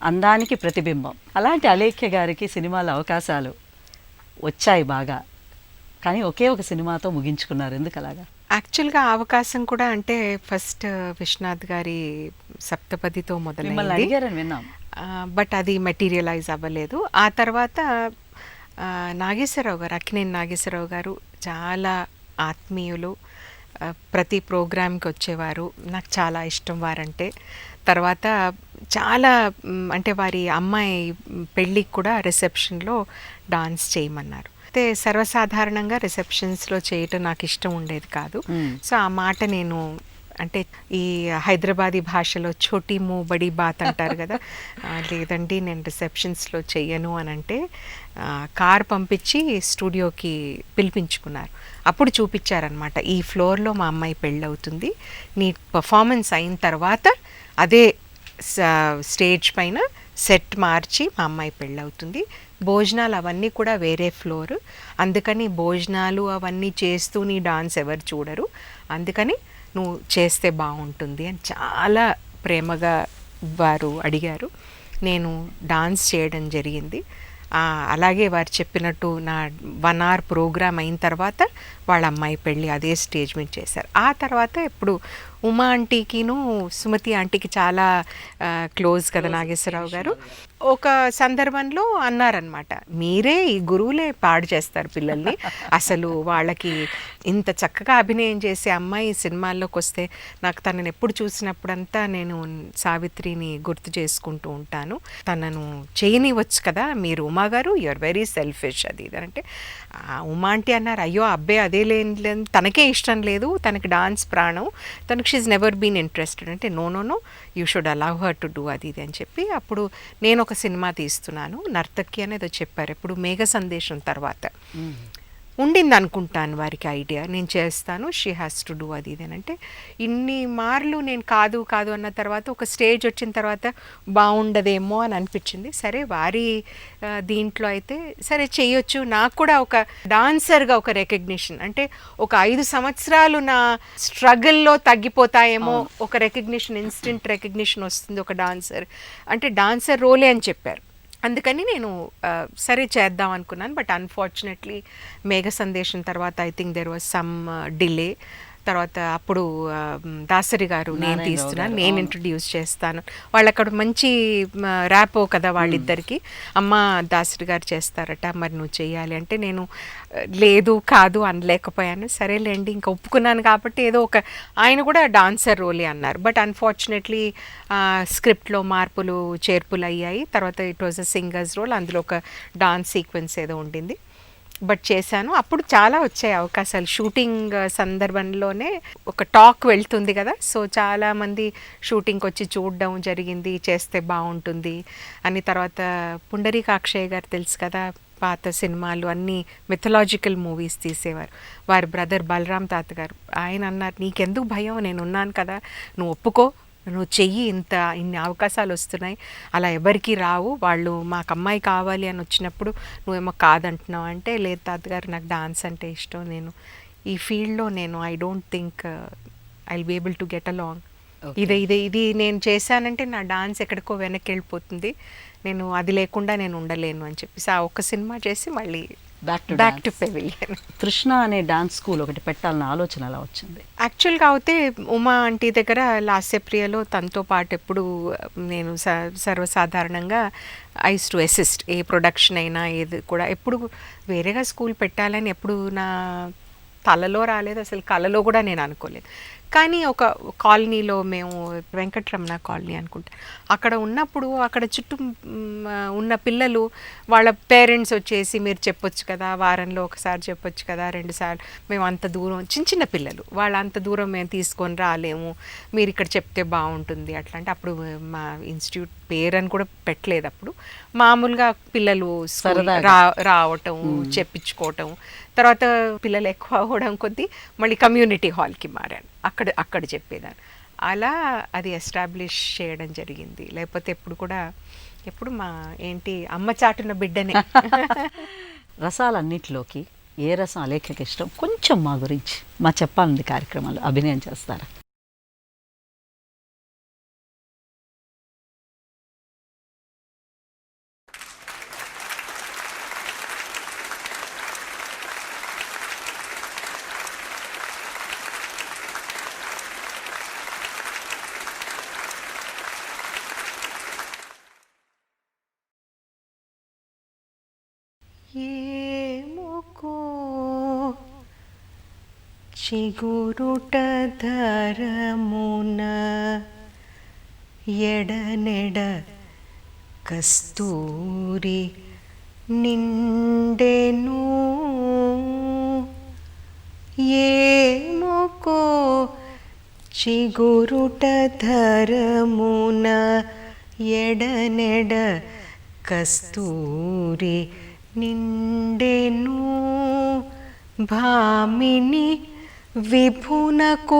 అందానికి ప్రతిబింబం. అలాంటి అలేఖ్య గారికి సినిమాల అవకాశాలు వచ్చాయి బాగా, కానీ ఒకే ఒక సినిమాతో ముగించుకున్నారు, ఎందుకు అలాగా? యాక్చువల్గా అవకాశం కూడా అంటే ఫస్ట్ విశ్వనాథ్ గారి సప్తపదితో మిమ్మల్ని మొదలైంది, అడిగారని విన్నాం. బట్ అది మెటీరియలైజ్ అవ్వలేదు. ఆ తర్వాత నాగేశ్వరరావు గారు, అక్కినేని నాగేశ్వరరావు గారు చాలా ఆత్మీయులు, ప్రతి ప్రోగ్రామ్కి వచ్చేవారు, నాకు చాలా ఇష్టం వారంటే. తర్వాత చాలా అంటే వారి అమ్మాయి పెళ్ళికి కూడా రిసెప్షన్లో డాన్స్ చేయమన్నారు. అయితే సర్వసాధారణంగా రిసెప్షన్స్లో చేయటం నాకు ఇష్టం ఉండేది కాదు. సో ఆ మాట నేను అంటే ఈ హైదరాబాదీ భాషలో చోటీ మూ బడి బాత్ అంటారు కదా, లేదండి నేను రిసెప్షన్స్లో చెయ్యను అని అంటే కార్ పంపించి స్టూడియోకి పిలిపించుకున్నారు. అప్పుడు చూపించారనమాట, ఈ ఫ్లోర్లో మా అమ్మాయి పెళ్ళవుతుంది, నీ పర్ఫార్మెన్స్ అయిన తర్వాత అదే స్టేజ్ పైన సెట్ మార్చి మా అమ్మాయి పెళ్ళవుతుంది, భోజనాలు అవన్నీ కూడా వేరే ఫ్లోర్, అందుకని భోజనాలు అవన్నీ చేస్తూ నీ డాన్స్ ఎవరు చూడరు, అందుకని నువ్వు చేస్తే బాగుంటుంది అని చాలా ప్రేమగా వారు అడిగారు. నేను డాన్స్ చేయడం జరిగింది. అలాగే వారు చెప్పినట్టు నా 1 hour ప్రోగ్రామ్ అయిన తర్వాత వాళ్ళ అమ్మాయి పెళ్ళి అదే స్టేజ్ మీద చేశారు. ఆ తర్వాత ఇప్పుడు ఉమా ఆంటీకిను సుమతి ఆంటీకి చాలా క్లోజ్ కదా నాగేశ్వరరావు గారు. ఒక సందర్భంలో అన్నారనమాట, మీరే ఈ గురువులే పాడు చేస్తారు పిల్లల్ని, అసలు వాళ్ళకి ఇంత చక్కగా అభినయం చేసే అమ్మాయి సినిమాల్లోకి వస్తే నాకు తనని ఎప్పుడు చూసినప్పుడంతా నేను సావిత్రిని గుర్తు చేసుకుంటూ ఉంటాను, తనను చేయనివచ్చు కదా మీరు ఉమా గారు, యు ఆర్ వెరీ సెల్ఫిష్ అది ఇది అంటే ఉమా ఆంటీ అన్నారు, అయ్యో అబ్బే అదే లేని తనకే ఇష్టం లేదు, తనకి డాన్స్ ప్రాణం, తనకు షీఈ్ నెవర్ బీన్ ఇంట్రెస్టెడ్ అంటే no no no you should allow her to do అది ఇది అని చెప్పి అప్పుడు నేను ఒక సినిమా తీస్తున్నాను నర్తకి అనేది చెప్పారు. ఇప్పుడు మేఘ సందేశం తర్వాత ఉండింది అనుకుంటాను వారికి ఐడియా, నేను చేస్తాను, షీ హ్యాస్ టు డూ అది ఇది అని అంటే ఇన్ని మార్లు నేను కాదు కాదు అన్న తర్వాత ఒక స్టేజ్ వచ్చిన తర్వాత బాగుండదేమో అని అనిపించింది. సరే వారి దీంట్లో అయితే సరే చేయొచ్చు, నాకు కూడా ఒక డాన్సర్గా ఒక రికగ్నిషన్ అంటే ఒక 5 సంవత్సరాలు నా స్ట్రగుల్లో తగ్గిపోతాయేమో, ఒక రికగ్నిషన్ ఇన్స్టెంట్ రికగ్నిషన్ వస్తుంది ఒక డాన్సర్ అంటే డాన్సర్ రోలే అని చెప్పారు. అందుకని నేను సరే చేద్దాం అనుకున్నాను. బట్ అన్ఫార్చునేట్లీ మేఘ సందేశం తర్వాత I think there was some delay. తర్వాత అప్పుడు దాసరి గారు నేను తీస్తున్నాను, నేను ఇంట్రడ్యూస్ చేస్తాను, వాళ్ళు అక్కడ మంచి ర్యాపో కదా వాళ్ళిద్దరికి, అమ్మ దాసరి గారు చేస్తారట మరి నువ్వు చెయ్యాలి అంటే నేను లేదు కాదు అనలేకపోయాను. సరేలేండి ఇంకా ఒప్పుకున్నాను కాబట్టి ఏదో ఒక ఆయన కూడా డాన్సర్ రోలే అన్నారు. బట్ అన్ఫార్చునేట్లీ స్క్రిప్ట్లో మార్పులు చేర్పులు అయ్యాయి. తర్వాత it was a singer's role, అందులో ఒక డాన్స్ సీక్వెన్స్ ఏదో ఉండింది, బట్ చేశాను. అప్పుడు చాలా వచ్చాయి అవకాశాలు. షూటింగ్ సందర్భంలోనే ఒక టాక్ వెళ్తుంది కదా, సో చాలామంది షూటింగ్కి వచ్చి చూడడం జరిగింది, చేస్తే బాగుంటుంది అని. తర్వాత పుండరీకాక్షయ్య గారు తెలుసు కదా, పాత సినిమాలు అన్నీ మిథలాజికల్ మూవీస్ తీసేవారు, వారి బ్రదర్ బలరాం తాత గారు, ఆయన అన్నారు నీకెందుకు భయం, నేను ఉన్నాను కదా, నువ్వు ఒప్పుకో, నువ్వు చెయ్యి, ఇన్ని అవకాశాలు వస్తున్నాయి, అలా ఎవరికి రావు, వాళ్ళు మాకు అమ్మాయి కావాలి అని వచ్చినప్పుడు నువ్వేమో కాదంటున్నావు అంటే, లేదు తాతగారు నాకు డాన్స్ అంటే ఇష్టం, నేను ఈ ఫీల్డ్లో నేను I don't think I will be able to get along, ఇది నేను చేశానంటే నా డాన్స్ ఎక్కడికో వెనక్కి వెళ్ళిపోతుంది, నేను అది లేకుండా నేను ఉండలేను అని చెప్పేసి ఆ ఒక్క సినిమా చేసి మళ్ళీ బ్యాక్ టు పెవిలియన్. కృష్ణ అనే డాన్స్ స్కూల్ ఒకటి పెట్టాలన్న ఆలోచన అలా వచ్చింది. యాక్చువల్గా అయితే ఉమా ఆంటీ దగ్గర లాస్యప్రియలో తనతో పాటు ఎప్పుడు నేను సర్వసాధారణంగా ice to assist, A production అయినా ఏది కూడా ఎప్పుడు వేరేగా స్కూల్ పెట్టాలని ఎప్పుడు నా తలలో రాలేదు, అసలు కలలో కూడా నేను అనుకోలేదు. కానీ ఒక కాలనీలో మేము వెంకటరమణ కాలనీ అనుకుంటా, అక్కడ ఉన్నప్పుడు అక్కడ చుట్టూ ఉన్న పిల్లలు వాళ్ళ పేరెంట్స్ వచ్చేసి మీరు చెప్పొచ్చు కదా, వారంలో ఒకసారి చెప్పొచ్చు కదా, 2 సార్లు, మేము అంత దూరం, చిన్న చిన్న పిల్లలు వాళ్ళు అంత దూరం మేము తీసుకొని రాలేము, మీరు ఇక్కడ చెప్తే బాగుంటుంది అట్లా అంటే, అప్పుడు మా ఇన్స్టిట్యూట్ పేరు అని కూడా పెట్టలేదు అప్పుడు, మామూలుగా పిల్లలు రావటం చెప్పించుకోవటం. తర్వాత పిల్లలు ఎక్కువ అవ్వడం కొద్దీ మళ్ళీ కమ్యూనిటీ హాల్కి మారాను, అక్కడ చెప్పేదాన్ని. అలా అది ఎస్టాబ్లిష్ చేయడం జరిగింది. లేకపోతే ఎప్పుడు మా ఏంటి అమ్మ చాటున బిడ్డనే. రసాలన్నిటిలోకి ఏ రసం అలేఖ్యకి ఇష్టం, కొంచెం మా గురించి మా చెప్పాలంది కార్యక్రమాలు అభినయం చేస్తారా? ఏముకో చిగురుట ధరమున ఎడనెడ కస్తూరి నిండెను, ఏముకో చిగురుట ధరమున ఎడనెడ కస్తూరి నిండెను, భామిని విభునకు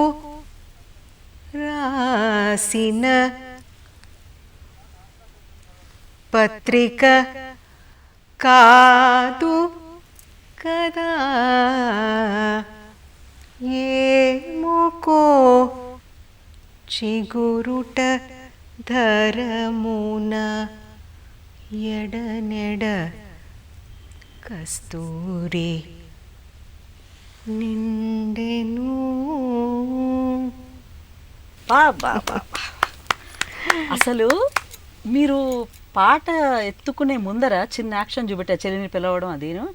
రాసిన పత్రిక కాదు కదా, ఏముకో చిగురుట ధరమున ఎడనెడ కస్తూరి నిండెను. అసలు మీరు పాట ఎత్తుకునే ముందర చిన్న యాక్షన్ చూపెట్టే చెల్లిని పిలవడం, అదేను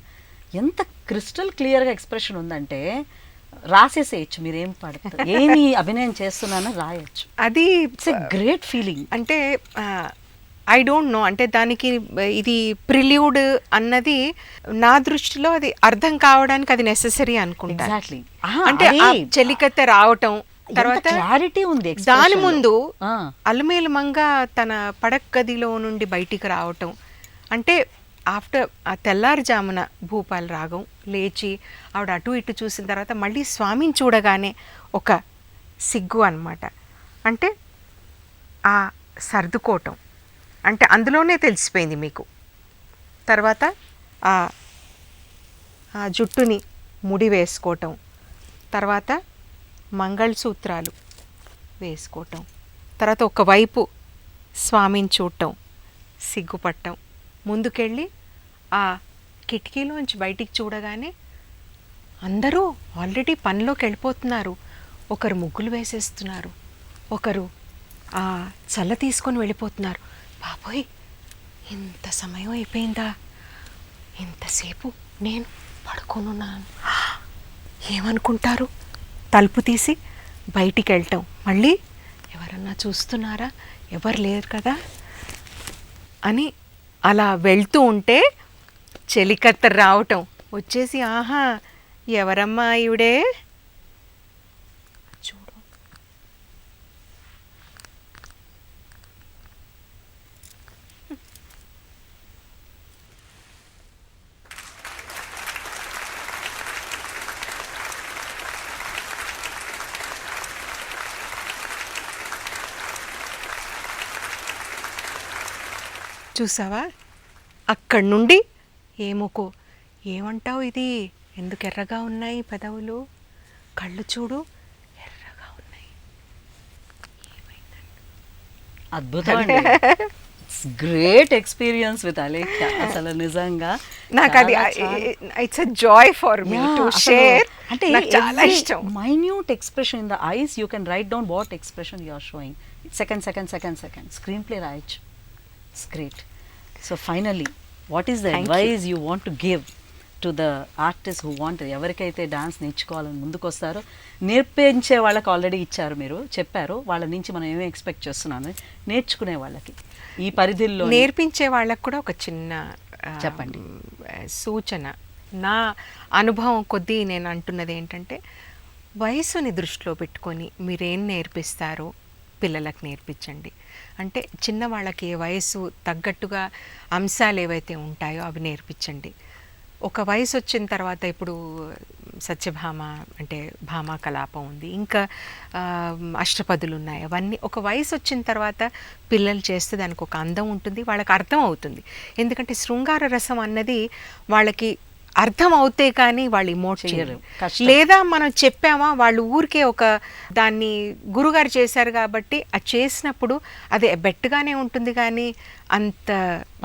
ఎంత క్రిస్టల్ క్లియర్గా ఎక్స్ప్రెషన్ ఉందంటే రాసేసేయచ్చు, మీరేం పాడతారు, ఏమి అభినయం చేస్తున్నానో రాయొచ్చు. అది ఇట్స్ ఎ గ్రేట్ ఫీలింగ్. అంటే ఐ డోంట్ నో, అంటే దానికి ఇది ప్రిల్యూడ్ అన్నది నా దృష్టిలో అది అర్థం కావడానికి అది నెసెసరీ అనుకుంటా. ఎగ్జాక్ట్లీ. అంటే చెలికత్తె రావటం, తర్వాత క్లారిటీ ఉంది. దాని ముందు అలమేలు మంగ తన పడక్ గదిలో నుండి బయటికి రావటం, అంటే ఆఫ్టర్ ఆ తెల్లారుజామున భూపాల్ రాగం లేచి ఆవిడ అటు ఇటు చూసిన తర్వాత మళ్ళీ స్వామిని చూడగానే ఒక సిగ్గు అన్నమాట. అంటే ఆ సర్దుకోవటం, అంటే అందులోనే తెలిసిపోయింది మీకు. తర్వాత ఆ జుట్టుని ముడి వేసుకోవటం, తర్వాత మంగళసూత్రాలు వేసుకోవటం, తర్వాత ఒకవైపు స్వామిని చూడటం, సిగ్గుపట్టం, ముందుకెళ్ళి ఆ కిటికీలోంచి బయటికి చూడగానే అందరూ ఆల్రెడీ పనిలోకి వెళ్ళిపోతున్నారు. ఒకరు ముగ్గులు వేసేస్తున్నారు, ఒకరు చల్ల తీసుకొని వెళ్ళిపోతున్నారు. బాబోయ్, ఇంత సమయం అయిపోయిందా, ఇంతసేపు నేను పడుకోనున్నాను, ఏమనుకుంటారు? తలుపు తీసి బయటికి వెళ్ళటం, మళ్ళీ ఎవరన్నా చూస్తున్నారా, ఎవరు లేరు కదా అని అలా వెళ్తూ ఉంటే చెలికత్త రావటం, వచ్చేసి ఆహా ఎవరమ్మా ఈవిడే చూడు, చూసావా, అక్కడి నుండి ఏమోకో, ఏమంటావు ఇది, ఎందుకు ఎర్రగా ఉన్నాయి పెదవులు, కళ్ళు చూడు ఎర్రగా ఉన్నాయి, అద్భుతం. Great experience with Alekhya. అసలు నిజంగా నాకు అది it's a joy for me to share. అంటే చాలా ఇష్టం. Minute expression in the eyes, you can write down what expression you are showing. Second screen play రాయొచ్చు. It's great. So finally, what is the advice you want to give to to the artist who want, ఎవరికైతే డాన్స్ నేర్చుకోవాలని ముందుకు వస్తారో నేర్పించే వాళ్ళకి ఆల్రెడీ ఇచ్చారు, మీరు చెప్పారు వాళ్ళ నుంచి మనం ఏమేమి ఎక్స్పెక్ట్ చేస్తున్నాను, నేర్చుకునే వాళ్ళకి ఈ పరిధిలో నేర్పించే వాళ్ళకు కూడా ఒక చిన్న చెప్పండి సూచన. నా అనుభవం కొద్దీ నేను అంటున్నది ఏంటంటే, వయసుని దృష్టిలో పెట్టుకొని మీరేం నేర్పిస్తారో పిల్లలకు నేర్పించండి. అంటే చిన్నవాళ్ళకి ఏ వయసు తగ్గట్టుగా అంశాలు ఏవైతే ఉంటాయో అవి నేర్పించండి. ఒక వయసు వచ్చిన తర్వాత ఇప్పుడు సత్యభామ అంటే భామా కలాపం ఉంది, ఇంకా అష్టపదులు ఉన్నాయి. అవన్నీ ఒక వయసు వచ్చిన తర్వాత పిల్లలు చేస్తే దానికి ఒక అందం ఉంటుంది, వాళ్ళకి అర్థం అవుతుంది. ఎందుకంటే శృంగార రసం అన్నది వాళ్ళకి అర్థం అవుతే కానీ వాళ్ళు ఇమోట్ చేయరు. లేదా మనం చెప్పామా వాళ్ళు ఊరికే ఒక దాన్ని గురుగారు చేశారు కాబట్టి అది చేసినప్పుడు అది బెట్టగానే ఉంటుంది కానీ అంత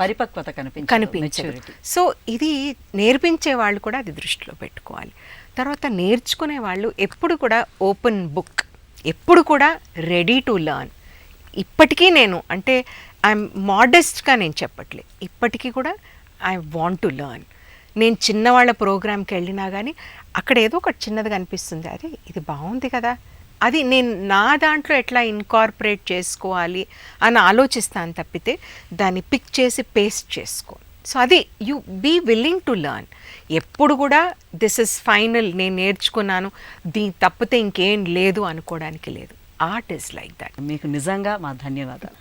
పరిపక్వత కనిపించదు. సో ఇది నేర్పించే వాళ్ళు కూడా అది దృష్టిలో పెట్టుకోవాలి. తర్వాత నేర్చుకునే వాళ్ళు ఎప్పుడు కూడా ఓపెన్ బుక్, ఎప్పుడు కూడా రెడీ టు లెర్న్. ఇప్పటికీ నేను అంటే ఐఎమ్ మోడెస్ట్గా నేను చెప్పట్లే, ఇప్పటికీ కూడా ఐ వాంట్ టు లెర్న్. నేను చిన్నవాళ్ళ ప్రోగ్రామ్కి వెళ్ళినా కానీ అక్కడ ఏదో ఒకటి చిన్నది కనిపిస్తుంది, అరే ఇది బాగుంది కదా, అది నేను నా దాంట్లో ఎట్లా ఇన్కార్పొరేట్ చేసుకోవాలి అని ఆలోచిస్తాను తప్పితే దాన్ని పిక్ చేసి పేస్ట్ చేసుకో. సో అది you be willing to learn. ఎప్పుడు కూడా దిస్ ఇస్ ఫైనల్, నేను నేర్చుకున్నాను, దీని తప్పితే ఇంకేం లేదు అనుకోవడానికి లేదు. Art is like that. మీకు నిజంగా మా ధన్యవాదాలు.